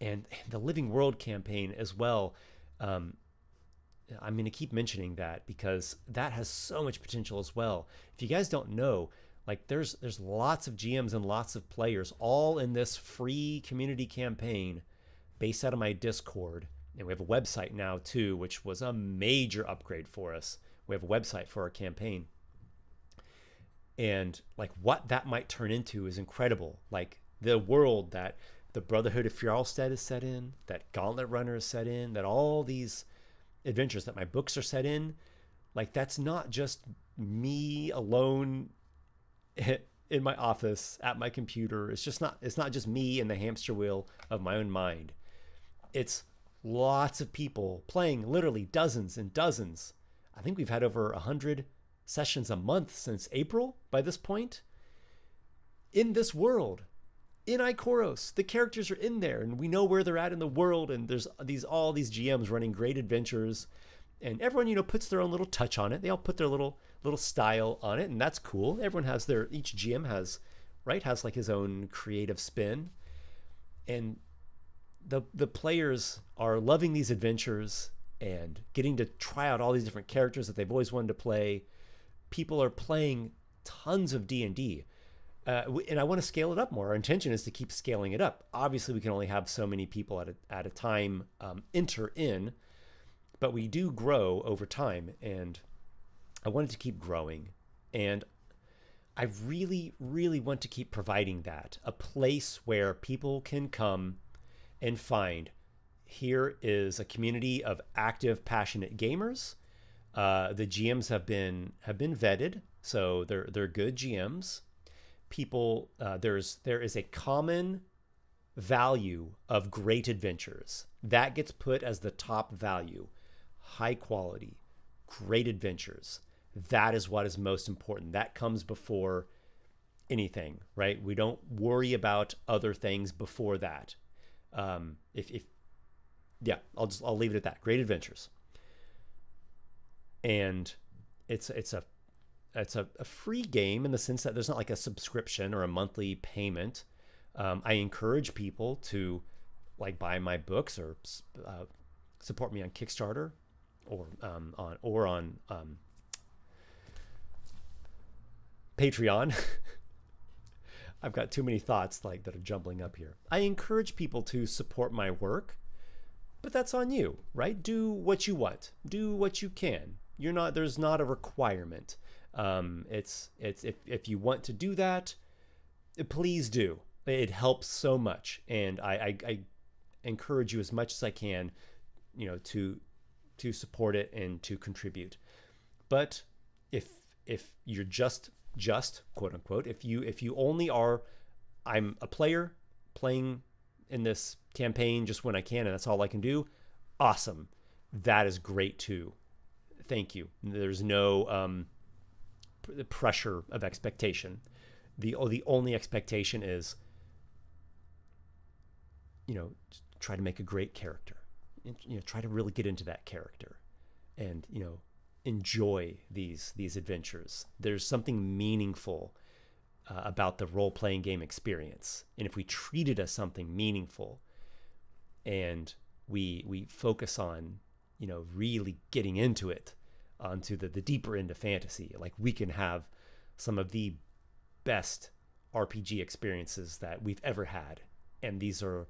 And the Living World campaign as well. I'm going to keep mentioning that because that has so much potential as well. If you guys don't know, like there's lots of GMs and lots of players all in this free community campaign based out of my Discord. And we have a website now too, which was a major upgrade for us. We have a website for our campaign. And like what that might turn into is incredible. Like the world that the Brotherhood of Fjarlstead is set in, that Gauntlet Runner is set in, that all these adventures that my books are set in, like that's not just me alone in my office at my computer. It's not just me in the hamster wheel of my own mind. It's lots of people playing, literally dozens and dozens. I think we've had over 100 sessions a month since April by this point. In this world, in Ikoros, the characters are in there and we know where they're at in the world, and there's all these GMs running great adventures, and everyone, puts their own little touch on it. They all put their little little style on it, and that's cool. Everyone has each GM has, right, has like his own creative spin, and the players are loving these adventures and getting to try out all these different characters that they've always wanted to play. People are playing tons of D&D. And I want to scale it up more. Our intention is to keep scaling it up. Obviously, we can only have so many people at a time enter in, but we do grow over time, and I wanted to keep growing. And I really, really want to keep providing that, a place where people can come and find, here is a community of active, passionate gamers. The GMs have been vetted, so they're good GMs. People, there is a common value of great adventures that gets put as the top value. High quality, great adventures. That is what is most important. That comes before anything, right? We don't worry about other things before that. Yeah, I'll leave it at that. Great adventures. And it's a free game in the sense that there's not like a subscription or a monthly payment. I encourage people to like buy my books or support me on Kickstarter or on Patreon. I've got too many thoughts like that are jumbling up here. I encourage people to support my work, but that's on you, right? Do what you want. Do what you can. There's not a requirement. It's if you want to do that, please do. It helps so much, and I encourage you as much as I can, to support it and to contribute. But if you're just quote unquote, if you only are, I'm a player playing in this campaign just when I can and that's all I can do, awesome. That is great too. Thank you. There's no pressure of expectation. The only expectation is, try to make a great character. Try to really get into that character, and enjoy these adventures. There's something meaningful about the role-playing game experience, and if we treat it as something meaningful, and we focus on really getting into it, onto the deeper end of fantasy, like we can have some of the best RPG experiences that we've ever had, and these are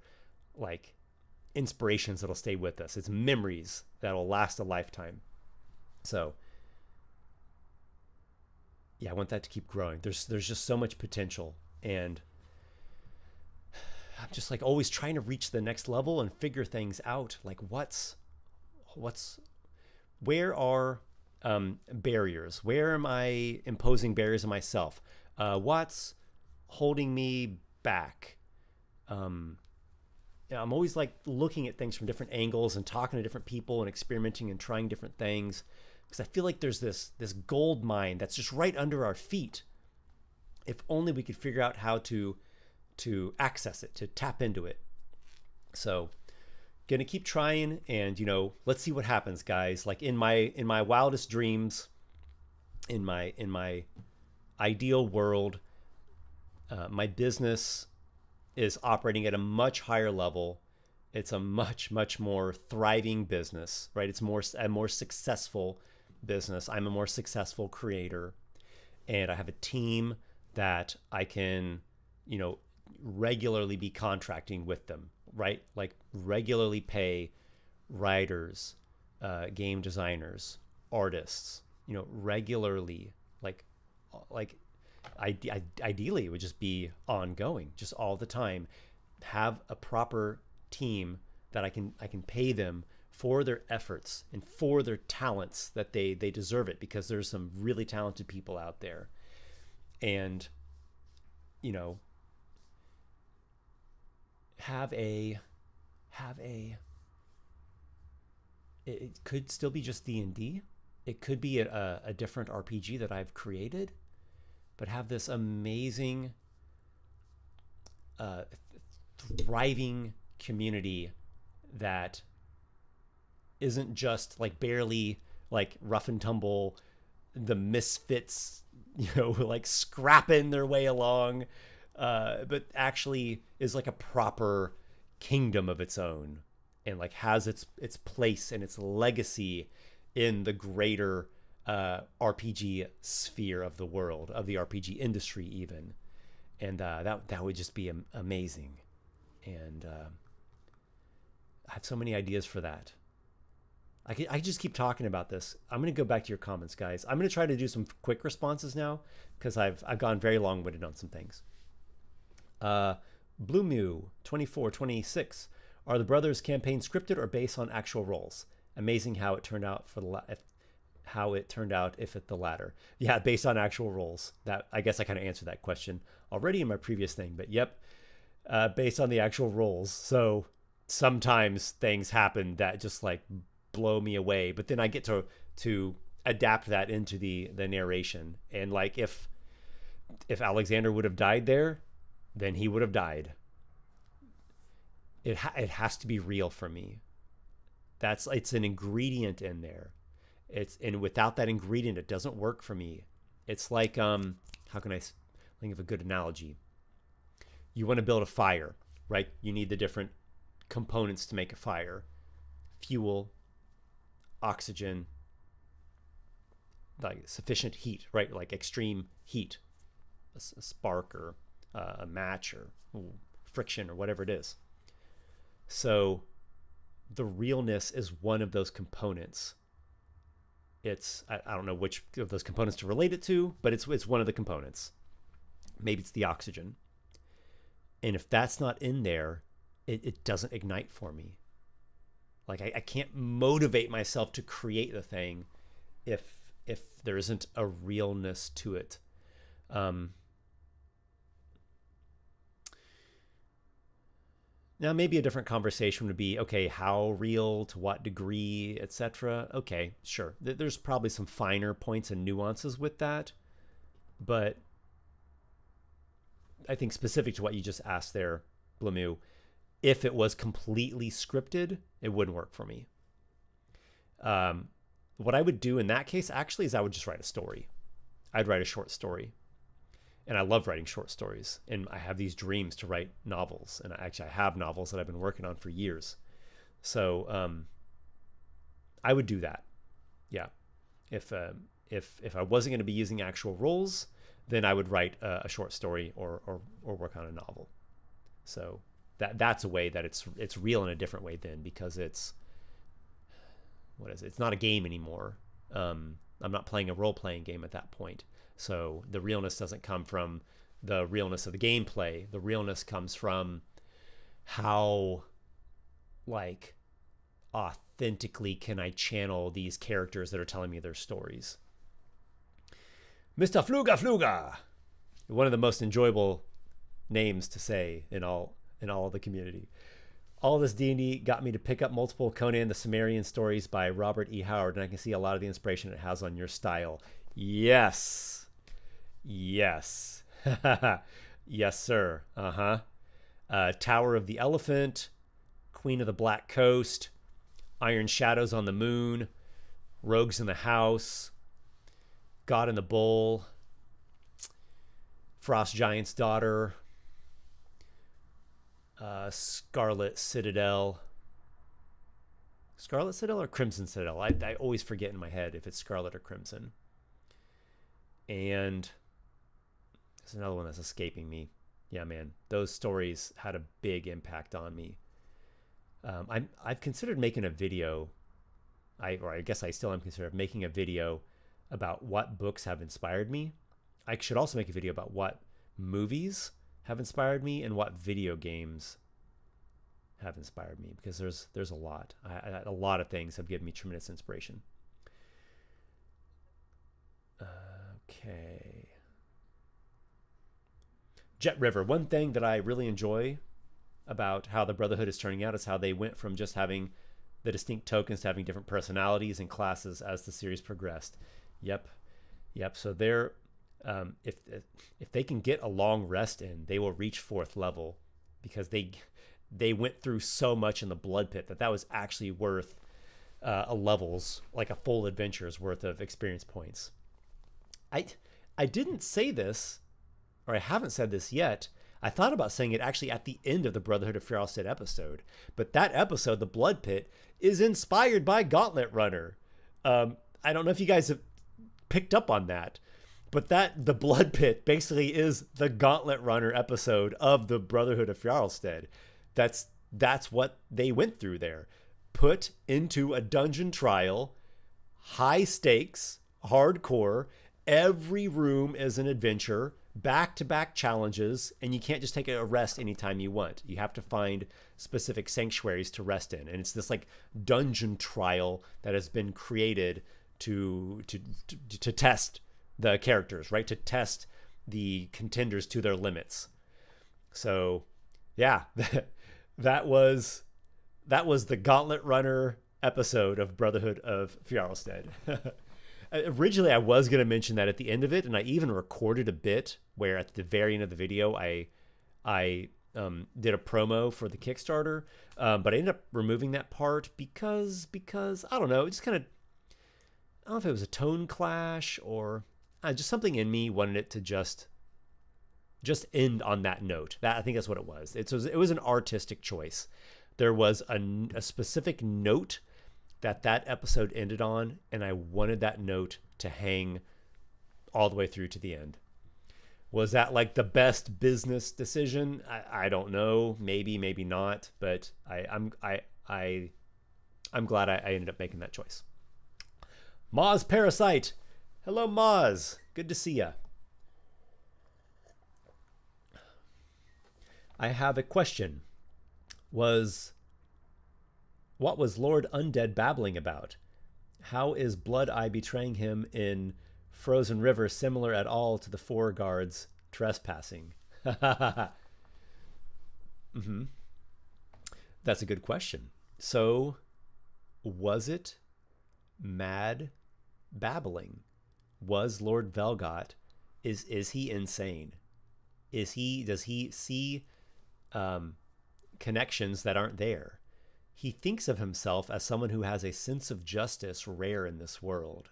like inspirations that'll stay with us. It's memories that'll last a lifetime. So yeah, I want that to keep growing. There's just so much potential, and I'm just like always trying to reach the next level and figure things out. Like where are barriers? Where am I imposing barriers on myself? What's holding me back? I'm always like looking at things from different angles and talking to different people and experimenting and trying different things, because I feel like there's this gold mine that's just right under our feet. If only we could figure out how to access it, to tap into it. So gonna keep trying, and let's see what happens, guys. Like in my wildest dreams, in my ideal world, my business is operating at a much higher level. It's a much more thriving business, right? It's a more successful business. I'm a more successful creator, and I have a team that I can regularly be contracting with them, right? Like regularly pay writers, game designers, artists, regularly, like ideally it would just be ongoing, just all the time. Have a proper team that I can pay them for their efforts and for their talents, that they deserve it, because there's some really talented people out there. And it could still be just D&D. It could be a different RPG that I've created, but have this amazing thriving community that isn't just like barely like rough and tumble the misfits, like scrapping their way along, but actually is like a proper kingdom of its own, and like has its place and its legacy in the greater RPG sphere of the world, of the RPG industry even. And that would just be amazing. And I have so many ideas for that. I just keep talking about this. I'm going to go back to your comments, guys. I'm going to try to do some quick responses now because I've gone very long-winded on some things. Blue Mew 2426. Are the Brothers campaign scripted or based on actual roles? Amazing how it turned out if it's the latter. Yeah, based on actual roles. That, I guess I kind of answered that question already in my previous thing, but yep, based on the actual roles. So sometimes things happen that just like blow me away, but then I get to adapt that into the narration. And like if Alexander would have died there, then he would have died. It has to be real for me. It's an ingredient in there. And without that ingredient, it doesn't work for me. It's like, how can I think of a good analogy? You want to build a fire, right? You need the different components to make a fire. Fuel, oxygen, like sufficient heat, right? Like extreme heat, a spark or a match or friction or whatever it is. So the realness is one of those components. It's, I don't know which of those components to relate it to, but it's one of the components. Maybe it's the oxygen. And if that's not in there, it doesn't ignite for me. Like I can't motivate myself to create the thing if there isn't a realness to it. Now, maybe a different conversation would be, okay, how real, to what degree, etc. Okay, sure. There's probably some finer points and nuances with that. But I think specific to what you just asked there, Blamu, if it was completely scripted, it wouldn't work for me. What I would do in that case, actually, is I would just write a story. I'd write a short story. And I love writing short stories. And I have these dreams to write novels. And I have novels that I've been working on for years. So I would do that. Yeah. If I wasn't going to be using actual roles, then I would write a short story or work on a novel. So that's a way that it's real in a different way then, because it's not a game anymore. I'm not playing a role-playing game at that point. So the realness doesn't come from the realness of the gameplay. The realness comes from how, like, authentically can I channel these characters that are telling me their stories. Mr. Fluga, one of the most enjoyable names to say in all of the community. All this D&D got me to pick up multiple Conan the Cimmerian stories by Robert E. Howard, and I can see a lot of the inspiration it has on your style. Yes. Yes, sir. Tower of the Elephant, Queen of the Black Coast, Iron Shadows on the Moon, Rogues in the House, God in the Bull, Frost Giant's Daughter, Scarlet Citadel. Scarlet Citadel or Crimson Citadel? I always forget in my head if it's Scarlet or Crimson. And there's another one that's escaping me. Yeah, man, those stories had a big impact on me. I've considered making a video. I guess I still am considering making a video about what books have inspired me. I should also make a video about what movies have inspired me and what video games have inspired me, because there's a lot. A lot of things have given me tremendous inspiration. Okay. Jet River. One thing that I really enjoy about how the Brotherhood is turning out is how they went from just having the distinct tokens to having different personalities and classes as the series progressed. Yep. So they're if they can get a long rest in, they will reach 4th level, because they went through so much in the Blood Pit that was actually worth a level's, like a full adventure's worth of experience points. I I didn't say this, or I haven't said this yet. I thought about saying it actually at the end of the Brotherhood of Fjarlstead episode, but that episode, the Blood Pit, is inspired by Gauntlet Runner. I don't know if you guys have picked up on that, but the Blood Pit basically is the Gauntlet Runner episode of the Brotherhood of Fjarlstead. That's what they went through there. Put into a dungeon trial, high stakes, hardcore. Every room is an adventure, back-to-back challenges, and you can't just take a rest anytime you want. You have to find specific sanctuaries to rest in, and it's this like dungeon trial that has been created to test the characters, right? To test the contenders to their limits. So, yeah, that was the Gauntlet Runner episode of Brotherhood of Fjarlstead. Originally, I was going to mention that at the end of it, and I even recorded a bit where at the very end of the video, I did a promo for the Kickstarter, but I ended up removing that part because I don't know, it just kind of, I don't know if it was a tone clash or just something in me wanted it to just end on that note. That I think that's what it was. It was an artistic choice. There was a specific note that episode ended on, and I wanted that note to hang all the way through to the end. Was that like the best business decision? I don't know. Maybe not. But I'm glad I ended up making that choice. Moz Parasite, hello Moz. Good to see ya. I have a question. What was Lord Undead babbling about? How is Blood Eye betraying him in Frozen River similar at all to the four guards trespassing? Mm-hmm. That's a good question. So, was it mad babbling? Was Lord Velgot, is he insane? Does he see connections that aren't there? He thinks of himself as someone who has a sense of justice rare in this world.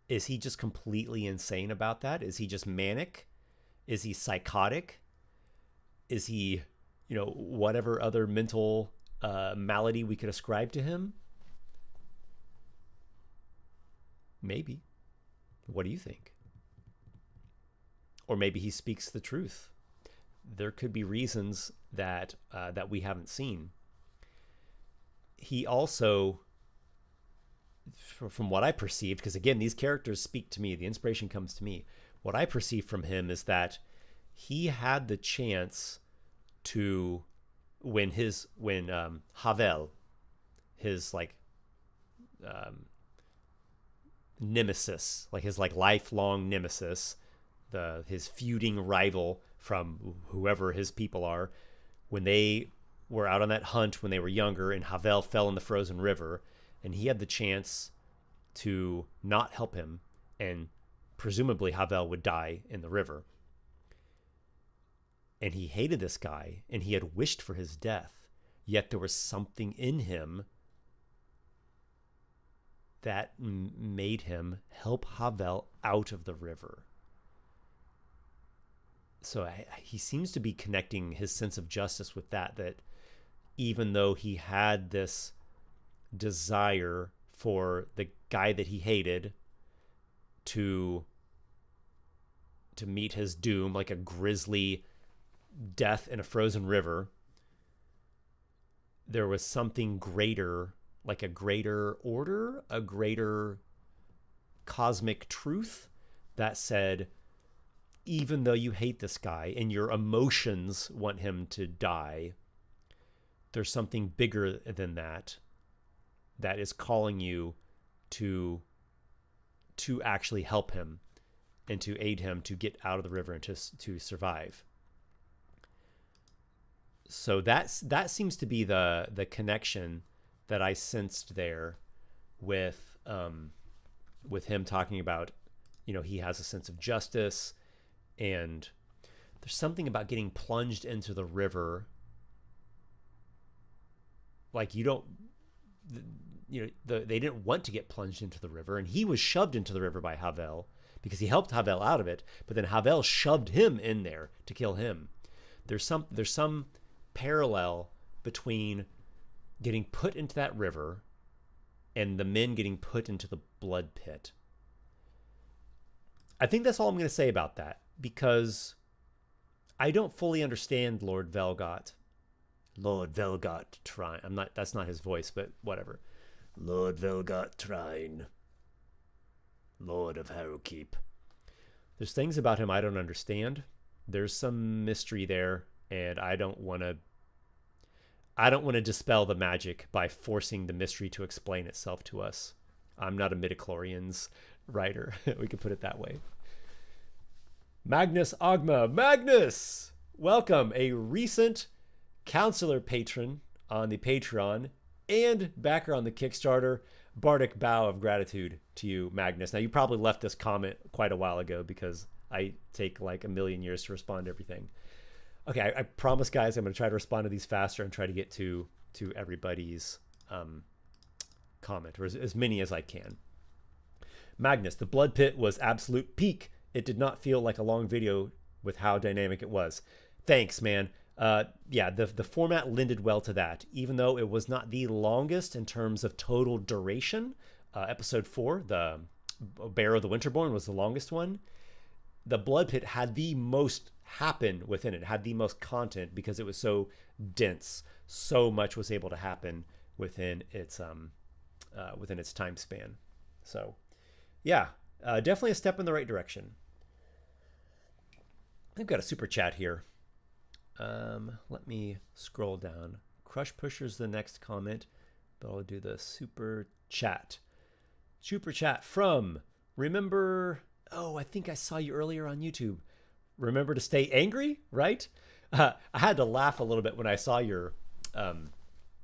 Is he just completely insane about that? Is he just manic? Is he psychotic? Is he, whatever other mental malady we could ascribe to him? Maybe. What do you think? Or maybe he speaks the truth. There could be reasons that we haven't seen. He also, from what I perceived, because again, these characters speak to me, the inspiration comes to me. What I perceive from him is that he had the chance to, when Havel, his nemesis, like his lifelong nemesis, his feuding rival from whoever his people are, when they were out on that hunt when they were younger, and Havel fell in the frozen river, and he had the chance to not help him, and presumably Havel would die in the river. And he hated this guy, and he had wished for his death, yet there was something in him that made him help Havel out of the river. So he seems to be connecting his sense of justice with that even though he had this desire for the guy that he hated to meet his doom, like a grisly death in a frozen river, there was something greater, like a greater order, a greater cosmic truth that said, even though you hate this guy and your emotions want him to die, there's something bigger than that is calling you to actually help him and to aid him to get out of the river and to survive. So that seems to be the connection that I sensed there with him talking about, he has a sense of justice, and there's something about getting plunged into the river. Like they didn't want to get plunged into the river, and he was shoved into the river by Havel, because he helped Havel out of it, but then Havel shoved him in there to kill him. There's some parallel between getting put into that river and the men getting put into the blood pit. I think that's all I'm going to say about that, because I don't fully understand Lord Velgot. Lord Velgot Trine. That's not his voice, but whatever. Lord Velgot Trine. Lord of Harrowkeep. There's things about him I don't understand. There's some mystery there, and I don't want to dispel the magic by forcing the mystery to explain itself to us. I'm not a midichlorians writer. We could put it that way. Magnus Ogma. Magnus! Welcome, a recent counselor patron on the Patreon and backer on the Kickstarter. Bardic bow of gratitude to you, Magnus. Now, you probably left this comment quite a while ago because I take like a million years to respond to everything. Okay, I promise, guys, I'm going to try to respond to these faster and try to get to everybody's comment, or as many as I can. Magnus, the blood pit was absolute peak. It did not feel like a long video with how dynamic it was. Thanks, man. Yeah, the format lended well to that, even though it was not the longest in terms of total duration. Episode 4, the Bear of the Winterborn, was the longest one. The blood pit had the most happen within it, had the most content, because it was so dense. So much was able to happen within its time span. So yeah, definitely a step in the right direction. I've got a super chat here. Let me scroll down. Crush Pusher's the next comment, but I'll do the super chat. Super chat from Remember. Oh, I think I saw you earlier on YouTube. Remember to stay angry, right? I had to laugh a little bit when I saw your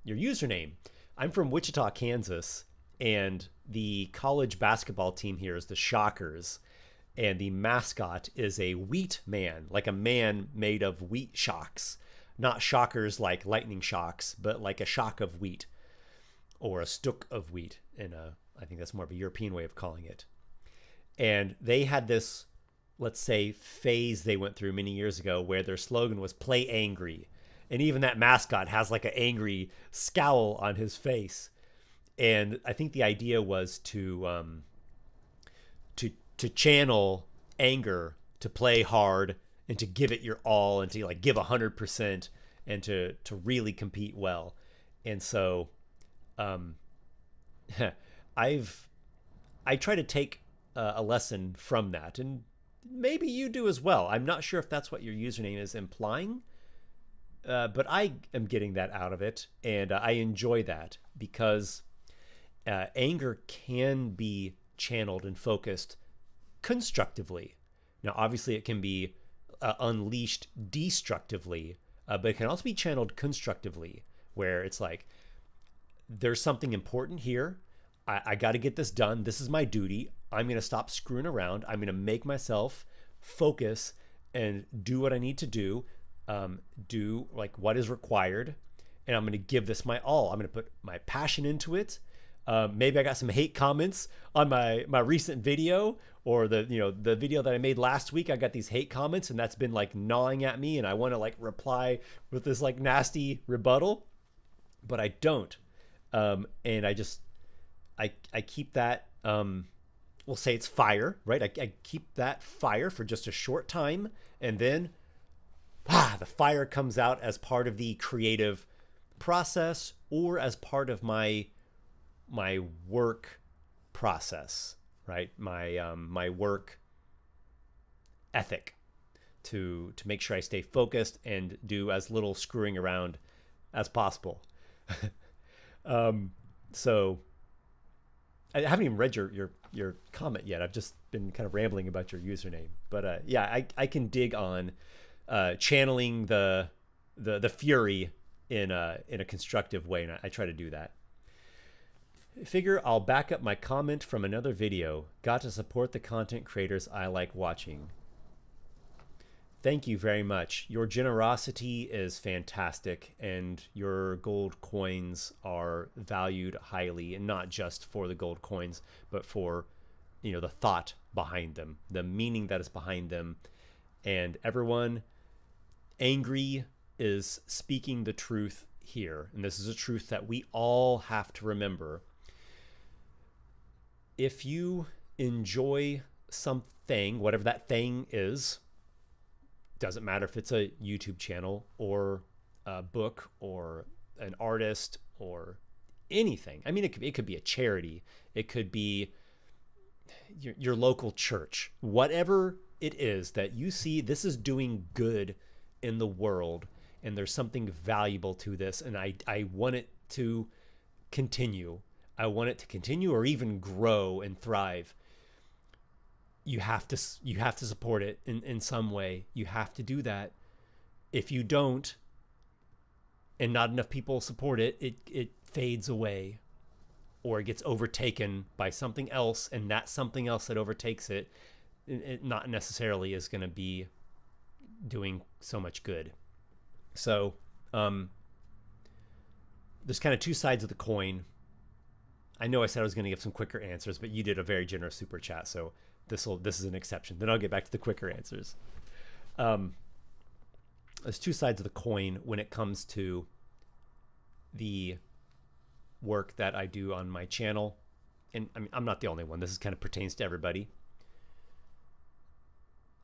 username. I'm from Wichita, Kansas, and the college basketball team here is the Shockers. And the mascot is a wheat man, like a man made of wheat shocks. Not shockers like lightning shocks, but like a shock of wheat or a stook of wheat. I think that's more of a European way of calling it. And they had this, let's say, phase they went through many years ago where their slogan was play angry. And even that mascot has like an angry scowl on his face. And I think the idea was to channel anger, to play hard, and to give it your all, and to like give 100%, and to really compete well. And so I try to take a lesson from that, and maybe you do as well. I'm not sure if that's what your username is implying, but I am getting that out of it, and I enjoy that, because anger can be channeled and focused constructively. Now, obviously, it can be unleashed destructively, but it can also be channeled constructively, where it's like, there's something important here. I got to get this done. This is my duty. I'm going to stop screwing around. I'm going to make myself focus and do what I need to do like what is required. And I'm going to give this my all. I'm going to put my passion into it. Maybe I got some hate comments on my recent video, or the video that I made last week. I got these hate comments, and that's been like gnawing at me, and I want to like reply with this like nasty rebuttal, but I don't. And I keep that, we'll say it's fire, right? I keep that fire for just a short time, and then the fire comes out as part of the creative process, or as part of my work process, right? My work ethic to make sure I stay focused and do as little screwing around as possible. So I haven't even read your comment yet. I've just been kind of rambling about your username, but yeah, I can dig on channeling the fury in a constructive way, and I try to do that. Figure I'll back up my comment from another video. Got to support the content creators I like watching. Thank you very much. Your generosity is fantastic, and your gold coins are valued highly, and not just for the gold coins, but for the thought behind them, the meaning that is behind them. And everyone, Angry is speaking the truth here. And this is a truth that we all have to remember. If you enjoy something, whatever that thing is, doesn't matter if it's a YouTube channel or a book or an artist or anything. I mean, it could be a charity. It could be your local church. Whatever it is that you see, this is doing good in the world, and there's something valuable to this, and I want it to continue. I want it to continue or even grow and thrive. You have to support it in some way. You have to do that. If you don't, and not enough people support it, it fades away, or it gets overtaken by something else, and that something else that overtakes it not necessarily is going to be doing so much good. So there's kind of two sides of the coin. I know I said I was going to give some quicker answers, but you did a very generous super chat, so this is an exception. Then I'll get back to the quicker answers. There's two sides of the coin when it comes to the work that I do on my channel. And I mean, I'm not the only one. This kind of pertains to everybody.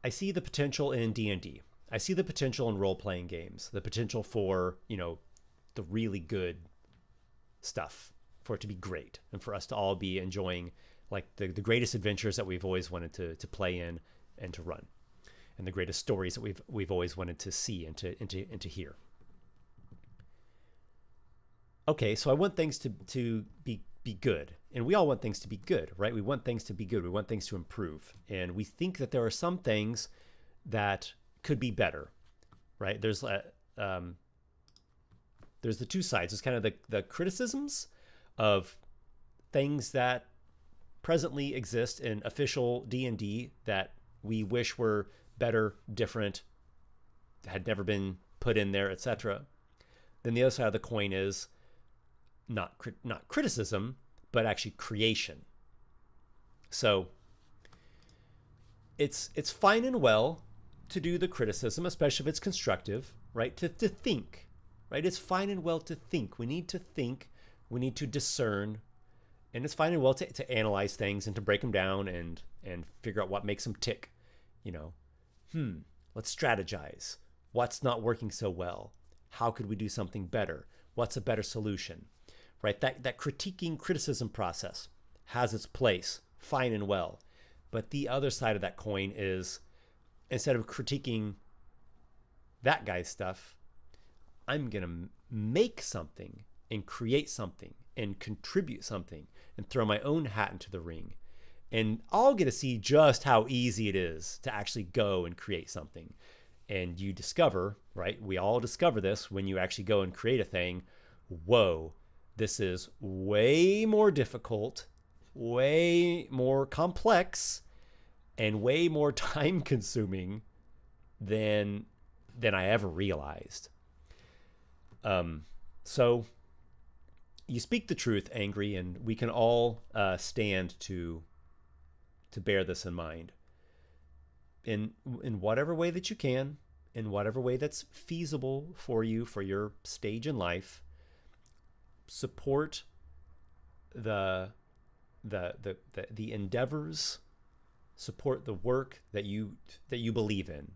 I see the potential in D&D. I see the potential in role-playing games, the potential for, the really good stuff, for it to be great, and for us to all be enjoying like the greatest adventures that we've always wanted to play in and to run, and the greatest stories that we've always wanted to see and to hear. Okay, so I want things to be good, and we all want things to be good, right? We want things to be good. We want things to improve, and we think that there are some things that could be better, right? There's the two sides. There's kind of the criticisms of things that presently exist in official D&D that we wish were better, different, had never been put in there, etc. Then the other side of the coin is not criticism, but actually creation. So it's fine and well to do the criticism, especially if it's constructive, right? To think, right? It's fine and well to think. We need to think. We need to discern. And it's fine and well to analyze things and to break them down and figure out what makes them tick. Let's strategize. What's not working so well? How could we do something better? What's a better solution? Right? That criticism process has its place, fine and well. But the other side of that coin is, instead of critiquing that guy's stuff, I'm going to make something and create something and contribute something and throw my own hat into the ring. And I'll get to see just how easy it is to actually go and create something. And you discover, right? We all discover this when you actually go and create a thing. Whoa, this is way more difficult, way more complex, and way more time consuming than I ever realized. So you speak the truth, Angry, and we can all stand to bear this in mind. In whatever way that you can, in whatever way that's feasible for you, for your stage in life, support the endeavors, support the work that you believe in.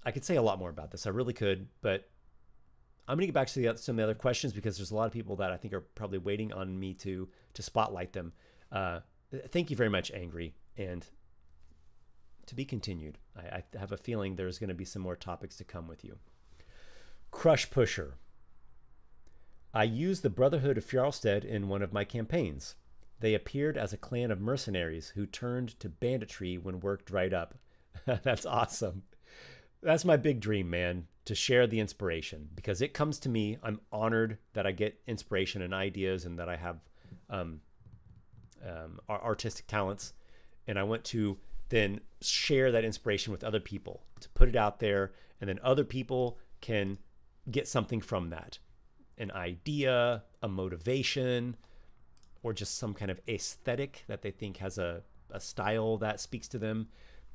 I could say a lot more about this. I really could, but I'm going to get back to some of the other questions because there's a lot of people that I think are probably waiting on me to spotlight them. Thank you very much, Angry, and to be continued. I have a feeling there's going to be some more topics to come with you. Crush Pusher. I used the Brotherhood of Fjarlstead in one of my campaigns. They appeared as a clan of mercenaries who turned to banditry when work dried up. That's awesome. That's my big dream, man, to share the inspiration, because it comes to me. I'm honored that I get inspiration and ideas and that I have artistic talents. And I want to then share that inspiration with other people, to put it out there, and then other people can get something from that. an idea, a motivation, or just some kind of aesthetic that they think has a style that speaks to them,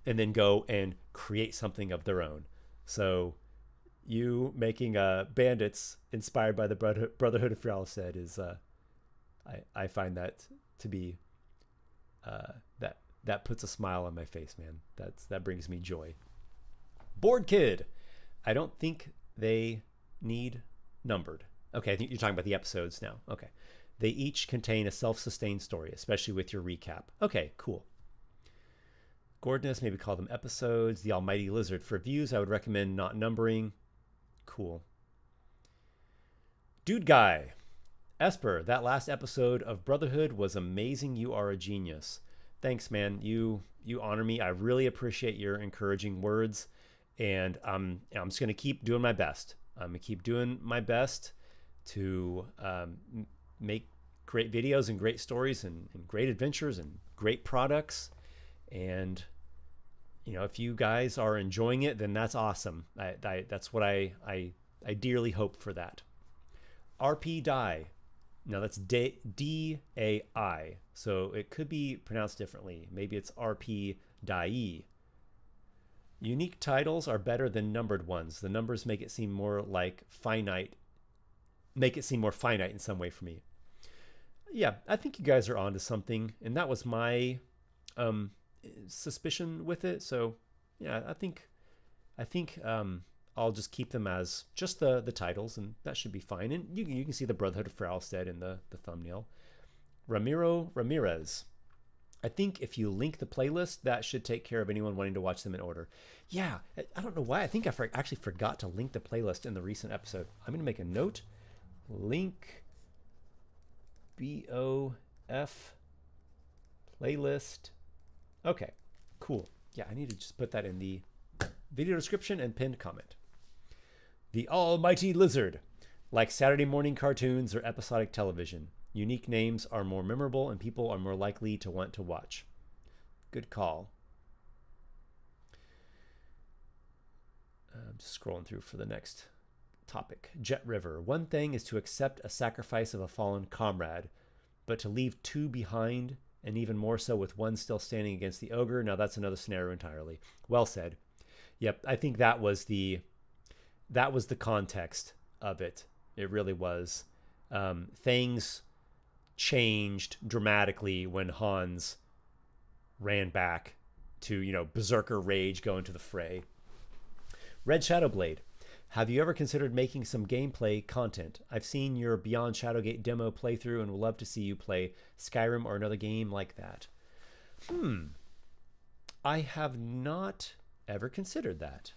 and then go and create something of their own. So you making bandits inspired by the Brotherhood of Fjarlstead is I find that to be that puts a smile on my face, man. That brings me joy. Board Kid. I don't think they need numbered. Okay, I think you're talking about the episodes now. Okay. They each contain a self-sustained story, especially with your recap. Okay, cool. Gordonus, maybe call them episodes. The Almighty Lizard. For views, I would recommend not numbering. Cool. Dude Guy. Esper, that last episode of Brotherhood was amazing. You are a genius. Thanks, man. You honor me. I really appreciate your encouraging words. And I'm just going to keep doing my best. I'm going to keep doing my best to make great videos and great stories and great adventures and great products. And, you know, if you guys are enjoying it, then that's awesome. That's what I dearly hope for that. RP Die. Now that's D-A-I. So it could be pronounced differently. Maybe it's RP Die. Unique titles are better than numbered ones. The numbers make it seem more like finite. Make it seem more finite in some way for me. Yeah, I think you guys are onto something. And that was my suspicion with it. So yeah, I think I'll just keep them as just the titles, and that should be fine. And you can see the Brotherhood of Fjarlstead in the thumbnail. Ramiro Ramirez. I think if you link the playlist, that should take care of anyone wanting to watch them in order. Yeah, I don't know why. I think I actually forgot to link the playlist in the recent episode. I'm going to make a note. Link BOF playlist. Okay, cool. Yeah, I need to just put that in the video description and pinned comment. The Almighty Lizard. Like Saturday morning cartoons or episodic television. Unique names are more memorable and people are more likely to want to watch. Good call. I'm just scrolling through for the next topic. Jet River. One thing is to accept a sacrifice of a fallen comrade, but to leave two behind, and even more so with one still standing against the ogre, now that's another scenario entirely. Well said. Yep, I think that was the context of it. It really was. Things changed dramatically when Hans ran back to, you know, berserker rage, go into the fray. Red Shadowblade. Have you ever considered making some gameplay content? I've seen your Beyond Shadowgate demo playthrough and would love to see you play Skyrim or another game like that. I have not ever considered that.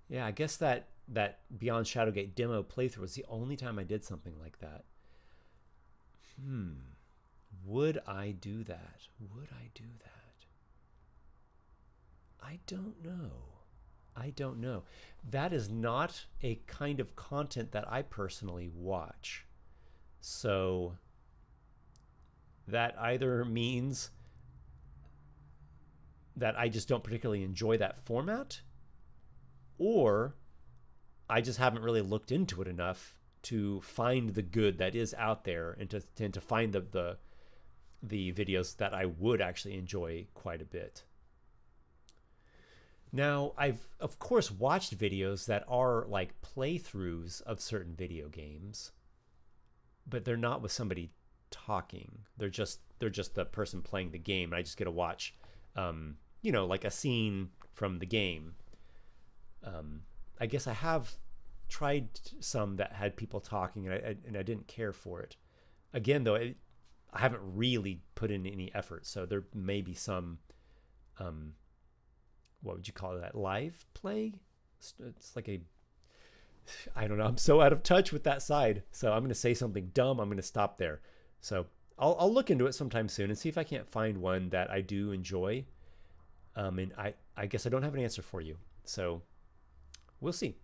Yeah, I guess that Beyond Shadowgate demo playthrough was the only time I did something like that. Would I do that? Would I do that? I don't know. That is not a kind of content that I personally watch. So that either means that I just don't particularly enjoy that format, or I just haven't really looked into it enough to find the good that is out there and to find the videos that I would actually enjoy quite a bit. Now, I've of course watched videos that are like playthroughs of certain video games, but they're not with somebody talking. They're just the person playing the game, and I just get to watch you know, like a scene from the game. I guess I have tried some that had people talking, and I didn't care for it. Again, though, I haven't really put in any effort, so there may be some, what would you call that? Live play? It's like I don't know. I'm so out of touch with that side. So I'm going to say something dumb. I'm going to stop there. So I'll look into it sometime soon and see if I can't find one that I do enjoy. And I guess I don't have an answer for you. So we'll see.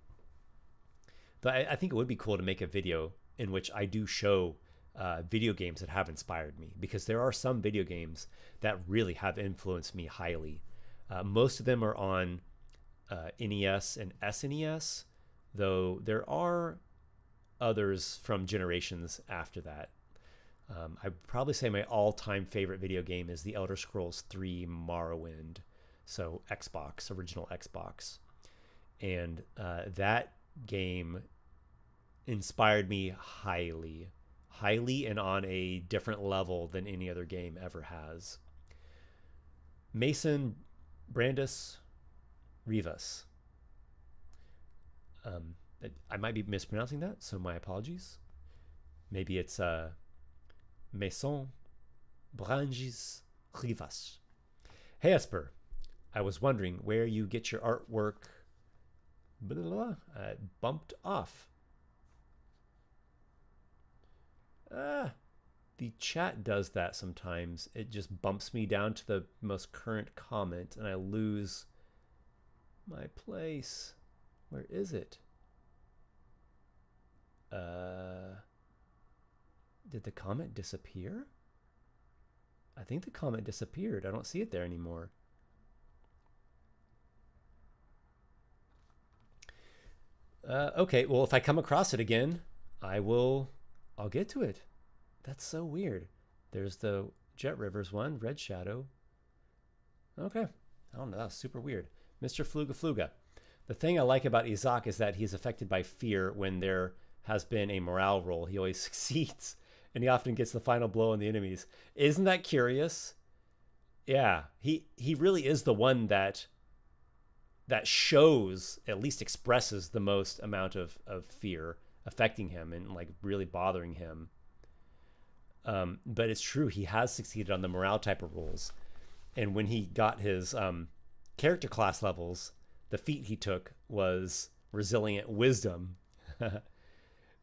But I think it would be cool to make a video in which I do show video games that have inspired me, because there are some video games that really have influenced me highly. Most of them are on NES and SNES, though there are others from generations after that. I'd probably say my all-time favorite video game is The Elder Scrolls 3 Morrowind, so Xbox, original Xbox. And that game inspired me highly and on a different level than any other game ever has. Mason Brandis Rivas. I might be mispronouncing that, so my apologies. Maybe it's Mason Brandis Rivas. Hey Esper, I was wondering where you get your artwork bumped off. The chat does that sometimes. It just bumps me down to the most current comment and I lose my place. Where is it? Did the comment disappear? I think the comment disappeared. I don't see it there anymore. Okay, well, if I come across it again, I'll get to it. That's so weird. There's the Jet Rivers one, Red Shadow. Okay, I don't know, that's super weird. Mr. Fluga Fluga. The thing I like about Isaac is that he's affected by fear. When there has been a morale roll, he always succeeds, and he often gets the final blow on the enemies. Isn't that curious? Yeah, he really is the one that shows, at least expresses, the most amount of fear affecting him and like really bothering him. But it's true, he has succeeded on the morale type of rolls. And when he got his character class levels, the feat he took was Resilient Wisdom.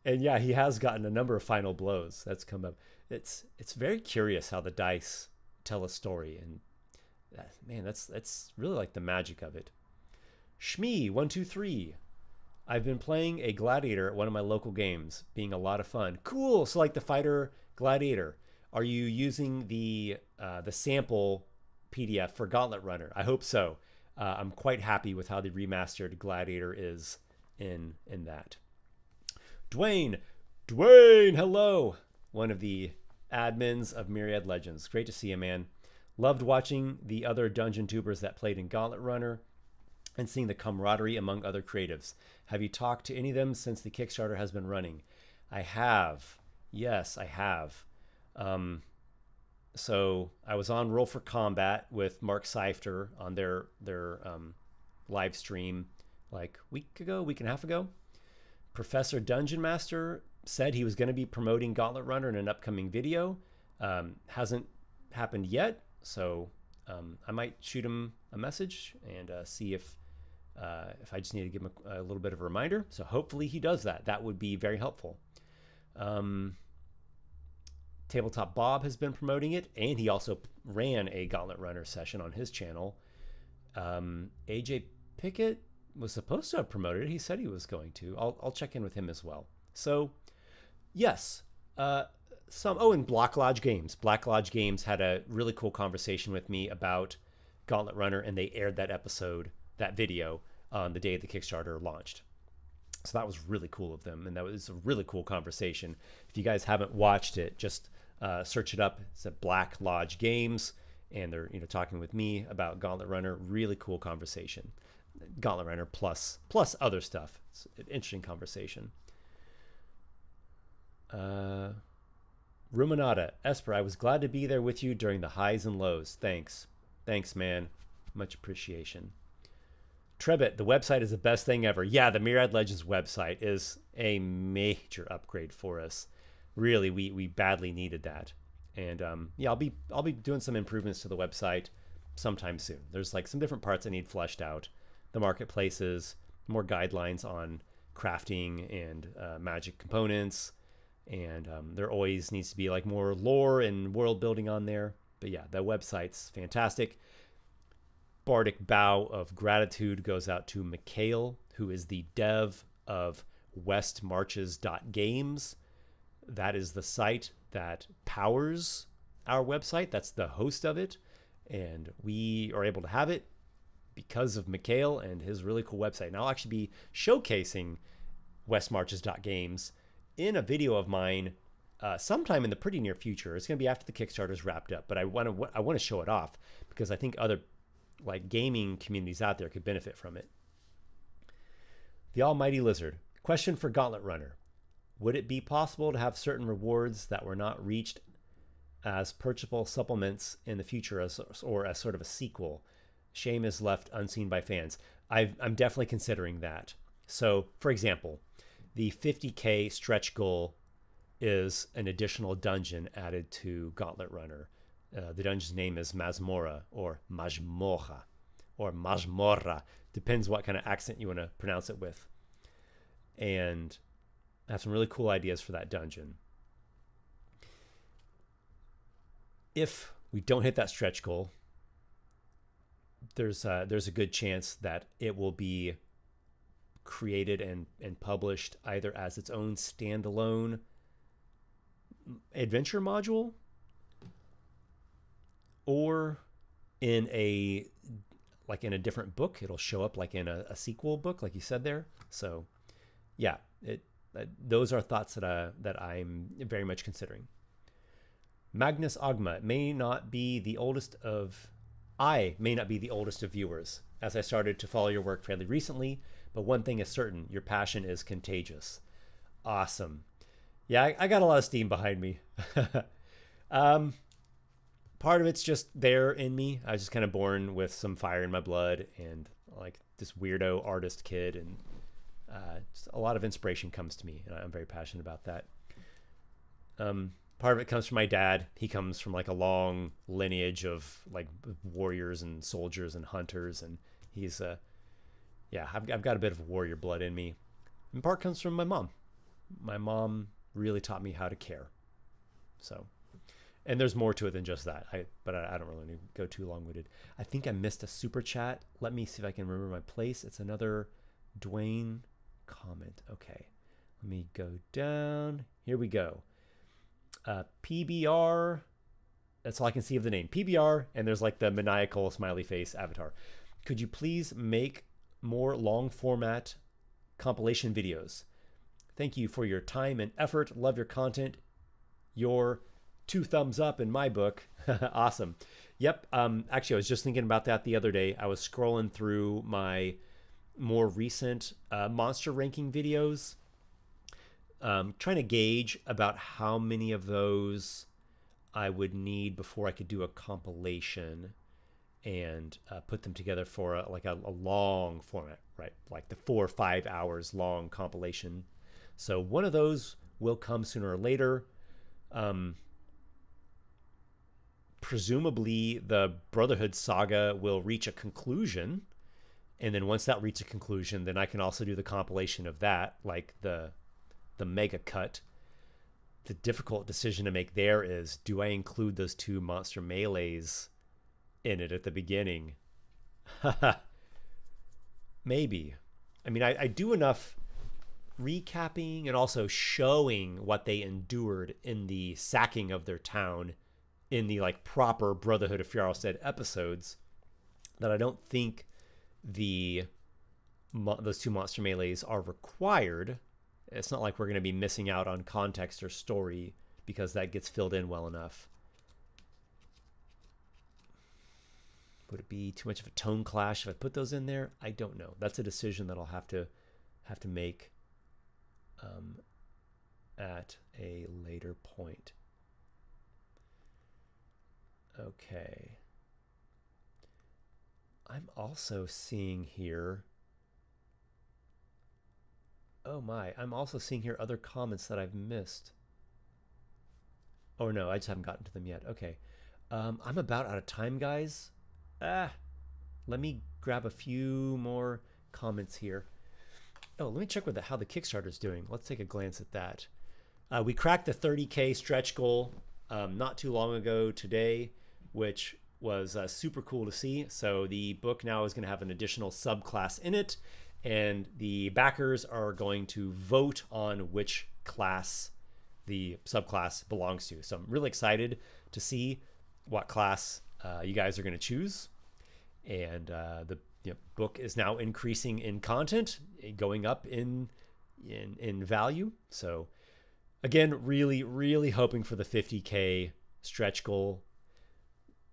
And yeah, he has gotten a number of final blows. That's come up. It's very curious how the dice tell a story. And man, that's really like the magic of it. Shmee123. I've been playing a gladiator at one of my local games, being a lot of fun. Cool. So like the fighter gladiator. Are you using the sample PDF for Gauntlet Runner? I hope so. I'm quite happy with how the remastered gladiator is in that. Dwayne, hello. One of the admins of Myriad Legends. Great to see you, man. Loved watching the other dungeon tubers that played in Gauntlet Runner and seeing the camaraderie among other creatives. Have you talked to any of them since the Kickstarter has been running? I have. Yes, I have. So I was on Roll for Combat with Mark Seifter on their live stream like week and a half ago. Professor Dungeon Master said he was going to be promoting Gauntlet Runner in an upcoming video. Hasn't happened yet, so I might shoot him a message and see if I just need to give him a little bit of a reminder. So hopefully he does that. That would be very helpful. Tabletop Bob has been promoting it, and he also ran a Gauntlet Runner session on his channel. AJ Pickett was supposed to have promoted it. He said he was going to. I'll check in with him as well. So, yes. And Black Lodge Games. Black Lodge Games had a really cool conversation with me about Gauntlet Runner, and they aired that video, on the day the Kickstarter launched. So that was really cool of them, and that was a really cool conversation. If you guys haven't watched it, just search it up. It's at Black Lodge Games, and they're talking with me about Gauntlet Runner. Really cool conversation. Gauntlet Runner plus other stuff. It's an interesting conversation. Ruminata, Esper, I was glad to be there with you during the highs and lows. Thanks, man. Much appreciation. Trebit, the website is the best thing ever. Yeah, the Myriad Legends website is a major upgrade for us. Really, we badly needed that. And yeah, I'll be doing some improvements to the website sometime soon. There's like some different parts I need fleshed out. The marketplaces, more guidelines on crafting and magic components. And there always needs to be like more lore and world building on there. But yeah, the website's fantastic. Bardic bow of gratitude goes out to Mikhail, who is the dev of westmarches.games. That is the site that powers our website. That's the host of it. And we are able to have it because of Mikhail and his really cool website. And I'll actually be showcasing westmarches.games in a video of mine sometime in the pretty near future. It's going to be after the Kickstarter's wrapped up, but I want to show it off because I think other like gaming communities out there could benefit from it. The Almighty Lizard. Question for Gauntlet Runner. Would it be possible to have certain rewards that were not reached as purchasable supplements in the future or as sort of a sequel? Shame is left unseen by fans. I'm definitely considering that. So, for example, the 50K stretch goal is an additional dungeon added to Gauntlet Runner. The dungeon's name is Mazmora or Mazmorra or Mazmorra. Depends what kind of accent you want to pronounce it with. And I have some really cool ideas for that dungeon. If we don't hit that stretch goal, there's a good chance that it will be created and published either as its own standalone adventure module or in a different book. It'll show up like in a sequel book, like you said there. So yeah, those are thoughts that I'm very much considering. Magnus Agma may not be the oldest of viewers, as I started to follow your work fairly recently, but one thing is certain, your passion is contagious. Awesome. Yeah, I got a lot of steam behind me. Part of it's just there in me. I was just kind of born with some fire in my blood and like this weirdo artist kid, and just a lot of inspiration comes to me, and I'm very passionate about that. Part of it comes from my dad. He comes from like a long lineage of like warriors and soldiers and hunters, and he's I've got a bit of warrior blood in me. And part comes from my mom. My mom really taught me how to care. So, and there's more to it than just that. But I don't really need to go too long-winded. I think I missed a super chat. Let me see if I can remember my place. It's another Dwayne comment. Okay, let me go down. Here we go. PBR. That's all I can see of the name. PBR, and there's like the maniacal smiley face avatar. Could you please make more long format compilation videos? Thank you for your time and effort. Love your content. Your 2 thumbs up in my book. Awesome. Yep. Actually, I was just thinking about that the other day. I was scrolling through my more recent monster ranking videos, trying to gauge about how many of those I would need before I could do a compilation and put them together for a long format, right? Like the 4 or 5 hours long compilation. So one of those will come sooner or later. Presumably the Brotherhood saga will reach a conclusion. And then once that reaches a conclusion, then I can also do the compilation of that, like the mega cut. The difficult decision to make there is, do I include those 2 monster melees in it at the beginning? Maybe. I mean, I do enough recapping and also showing what they endured in the sacking of their town in the like proper Brotherhood of Fjarlstead episodes that I don't think those 2 monster melees are required. It's not like we're going to be missing out on context or story because that gets filled in well enough. Would it be too much of a tone clash if I put those in there? I don't know. That's a decision that I'll have to make at a later point. Okay. I'm also seeing here. Oh my, I'm also seeing here other comments that I've missed. Oh no, I just haven't gotten to them yet. Okay. I'm about out of time, guys. Let me grab a few more comments here. Oh, let me check how the Kickstarter's doing. Let's take a glance at that. We cracked the 30K stretch goal not too long ago today, which was super cool to see. So the book now is going to have an additional subclass in it, and the backers are going to vote on which class the subclass belongs to. So I'm really excited to see what class you guys are going to choose. and the book is now increasing in content, going up in value. So again, really hoping for the 50K stretch goal.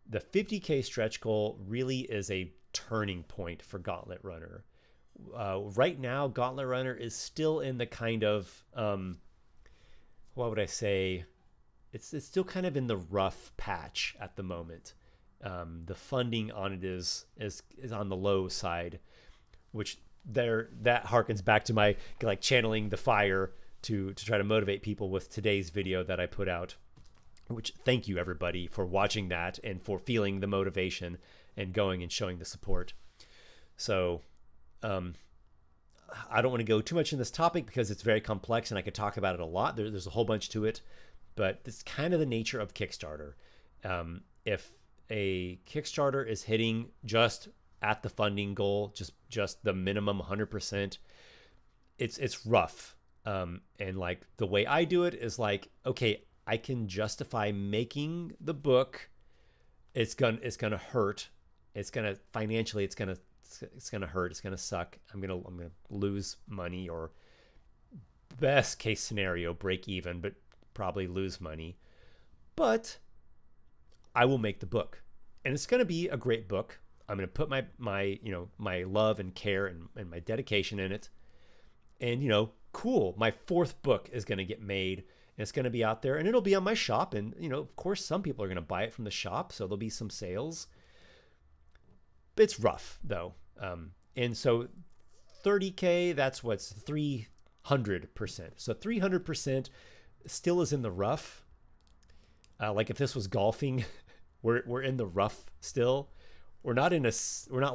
The 50K stretch goal really is a turning point for Gauntlet Runner. Right now, Gauntlet Runner is still in the kind of, what would I say? It's still kind of in the rough patch at the moment. The funding on it is on the low side, which that harkens back to my like channeling the fire to try to motivate people with today's video that I put out. Which, thank you everybody for watching that and for feeling the motivation and going and showing the support. So I don't want to go too much in this topic because it's very complex and I could talk about it a lot. There's a whole bunch to it, but it's kind of the nature of Kickstarter. If a Kickstarter is hitting just at the funding goal, just the minimum 100%, it's rough. And like the way I do it is like, okay, I can justify making the book. It's gonna hurt. It's gonna financially. It's gonna hurt. It's gonna suck. I'm gonna lose money, or best case scenario, break even, but probably lose money. But I will make the book, and it's gonna be a great book. I'm gonna put my love and care and my dedication in it, and cool. My 4th book is gonna get made. It's going to be out there and it'll be on my shop. And, of course, some people are going to buy it from the shop. So there'll be some sales. But it's rough, though. And so 30K, that's what's 300%. So 300% still is in the rough. Like if this was golfing, we're in the rough still. We're not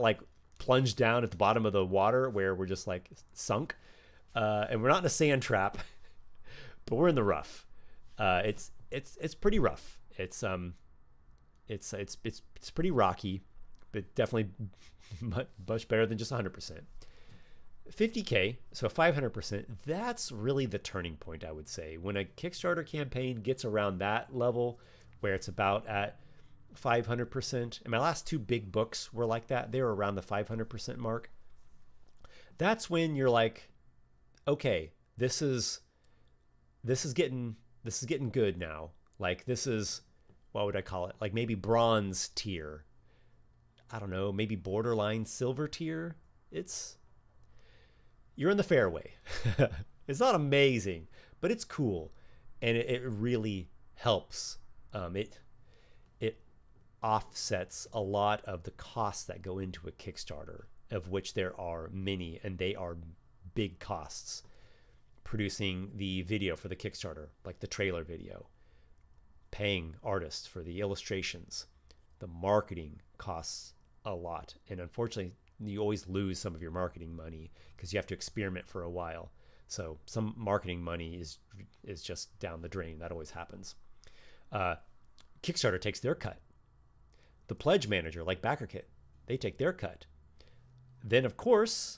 like plunged down at the bottom of the water where we're just like sunk. And we're not in a sand trap. But we're in the rough. It's pretty rough. It's pretty rocky, but definitely much better than just 100%. 50K, so 500%. That's really the turning point, I would say. When a Kickstarter campaign gets around that level, where it's about at 500%. And my last 2 big books were like that. They were around the 500% mark. That's when you're like, okay, this is getting good now. Like this is, what would I call it? Like maybe bronze tier. I don't know, maybe borderline silver tier. You're in the fairway. It's not amazing, but it's cool. And it really helps. It offsets a lot of the costs that go into a Kickstarter, of which there are many, and they are big costs. Producing the video for the Kickstarter, like the trailer video, paying artists for the illustrations, the marketing costs a lot. And unfortunately, you always lose some of your marketing money because you have to experiment for a while. So some marketing money is just down the drain. That always happens. Kickstarter takes their cut. The pledge manager, like BackerKit, they take their cut. Then, of course,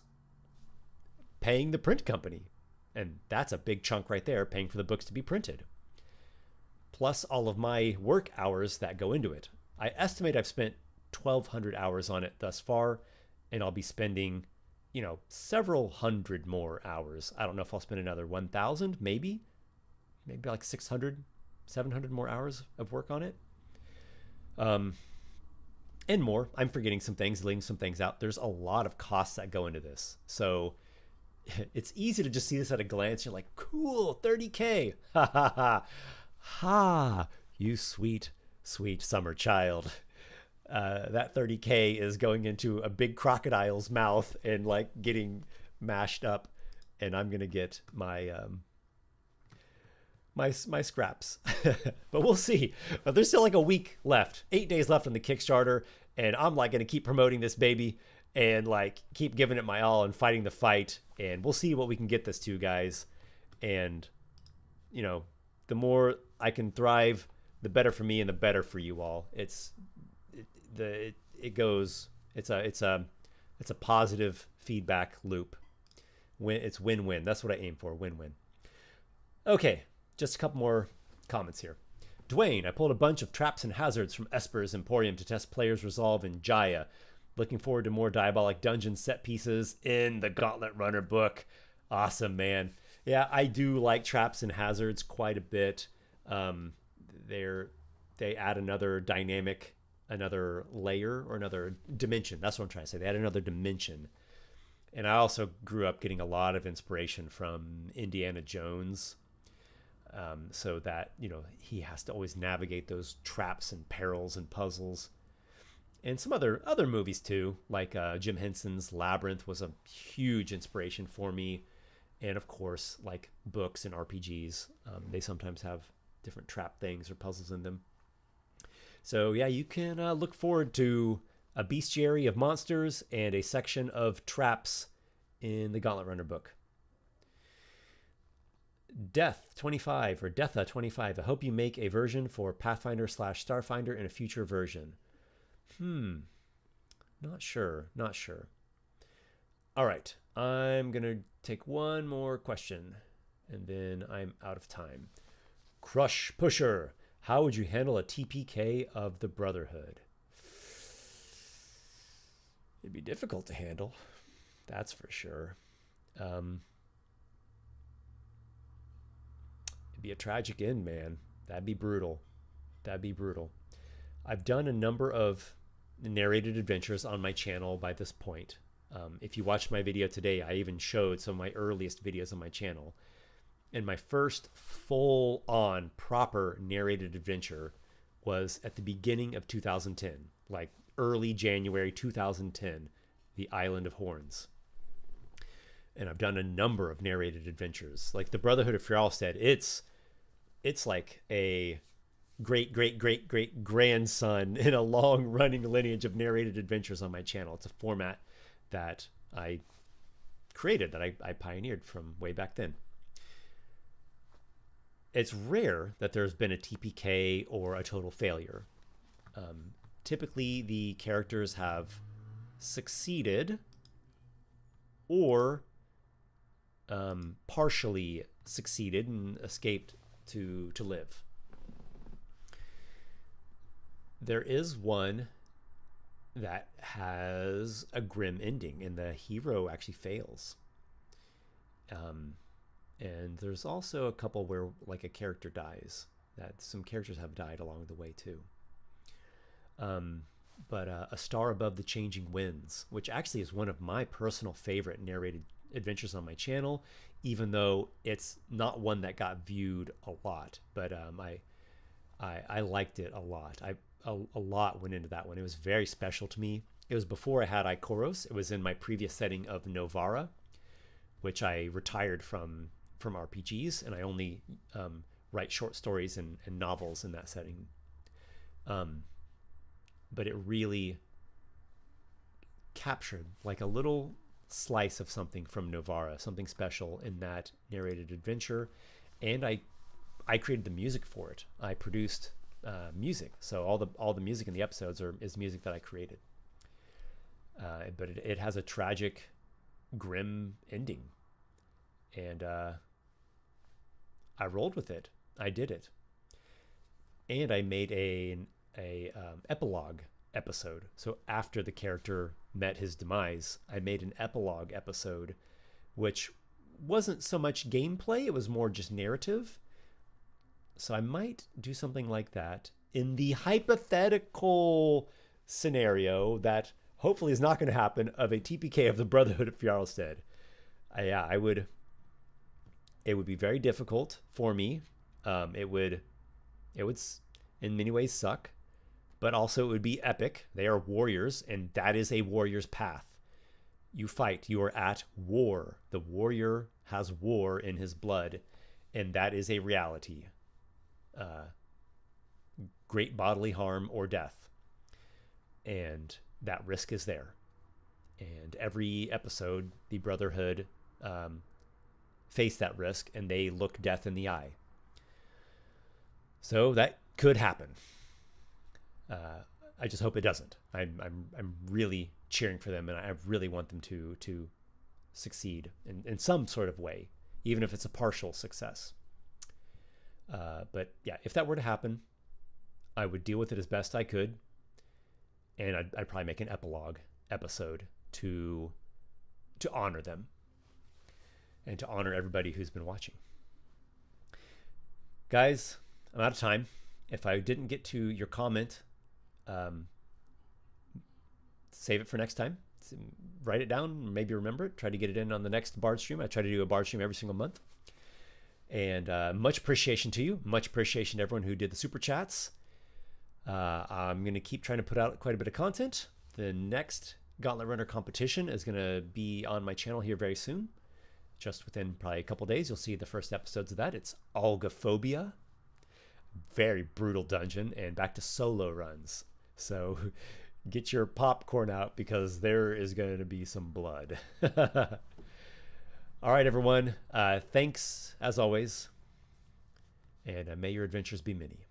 paying the print company. And that's a big chunk right there, paying for the books to be printed. Plus all of my work hours that go into it. I estimate I've spent 1,200 hours on it thus far, and I'll be spending, several hundred more hours. I don't know if I'll spend another 1,000, maybe like 600, 700 more hours of work on it. And more. I'm forgetting some things, leaving some things out. There's a lot of costs that go into this. So it's easy to just see this at a glance. You're like, cool, 30K. Ha ha ha. Ha, you sweet, sweet summer child. That 30K is going into a big crocodile's mouth and like getting mashed up. And I'm going to get my my scraps. But we'll see. But there's still like a week left, 8 days left on the Kickstarter. And I'm like going to keep promoting this baby and like keep giving it my all and fighting the fight. And we'll see what we can get this to, guys. And, the more I can thrive, the better for me and the better for you all. It's a positive feedback loop. It's win-win. That's what I aim for, win-win. Okay, just a couple more comments here. Dwayne, I pulled a bunch of traps and hazards from Esper's Emporium to test players' resolve in Jaya. Looking forward to more Diabolic Dungeon set pieces in the Gauntlet Runner book. Awesome, man. Yeah, I do like traps and hazards quite a bit. They add another dynamic, another layer, or another dimension. That's what I'm trying to say. They add another dimension. And I also grew up getting a lot of inspiration from Indiana Jones. So that, he has to always navigate those traps and perils and puzzles. And some other movies too, like Jim Henson's Labyrinth was a huge inspiration for me. And of course, like books and RPGs, they sometimes have different trap things or puzzles in them. So yeah, you can look forward to a bestiary of monsters and a section of traps in the Gauntlet Runner book. Death25 or Deatha25. I hope you make a version for Pathfinder/Starfinder in a future version. Not sure. All right, I'm gonna take one more question and then I'm out of time. Crush Pusher, how would you handle a TPK of the Brotherhood? It'd be difficult to handle, that's for sure. It'd be a tragic end, man. That'd be brutal. I've done a number of narrated adventures on my channel by this point. If you watched my video today, I even showed some of my earliest videos on my channel. And my first full-on proper narrated adventure was at the beginning of 2010, like early January 2010, the Island of Horns. And I've done a number of narrated adventures, like the Brotherhood of Fjarlstead. It's like a great grandson in a long running lineage of narrated adventures on my channel. It's a format that I created, that I pioneered from way back then. It's rare that there's been a TPK or a total failure. Typically, the characters have succeeded or partially succeeded and escaped to live. There is one that has a grim ending, and the hero actually fails. And there's also a couple where like a character dies. That some characters have died along the way too. But A Star Above the Changing Winds, which actually is one of my personal favorite narrated adventures on my channel, even though it's not one that got viewed a lot. But I liked it a lot. A lot went into that one. It was very special to me. It was before I had Ikoros. It was in my previous setting of Novara, which I retired from RPGs, and I only write short stories and novels in that setting. But it really captured like a little slice of something from Novara, something special in that narrated adventure. And I created the music for it. I produced music, so all the music in the episodes is music that I created. But it has a tragic, grim ending, and I rolled with it. I did it, and I made a epilogue episode. So after the character met his demise, I made an epilogue episode, which wasn't so much gameplay, it was more just narrative. So I might do something like that in the hypothetical scenario that hopefully is not going to happen of a TPK of the Brotherhood of Fjarlstead. It would be very difficult for me. It would in many ways suck, but also it would be epic. They are warriors, and that is a warrior's path. You fight. You are at war. The warrior has war in his blood, and that is a reality. Great bodily harm or death, and that risk is there. And every episode, the Brotherhood face that risk, and they look death in the eye. So that could happen. I just hope it doesn't. I'm really cheering for them, and I really want them to succeed in some sort of way, even if it's a partial success. But yeah, if that were to happen, I would deal with it as best I could, and I'd probably make an epilogue episode to honor them and to honor everybody who's been watching. Guys, I'm out of time. If I didn't get to your comment, save it for next time. Write it down, maybe remember it. Try to get it in on the next Bardstream. I try to do a Bardstream every single month. And much appreciation to you. Much appreciation to everyone who did the super chats. I'm going to keep trying to put out quite a bit of content. The next Gauntlet Runner competition is going to be on my channel here very soon. Just within probably a couple days, you'll see the first episodes of that. It's Algophobia. Very brutal dungeon, and back to solo runs. So get your popcorn out because there is going to be some blood. All right, everyone. Thanks, as always. And may your adventures be many.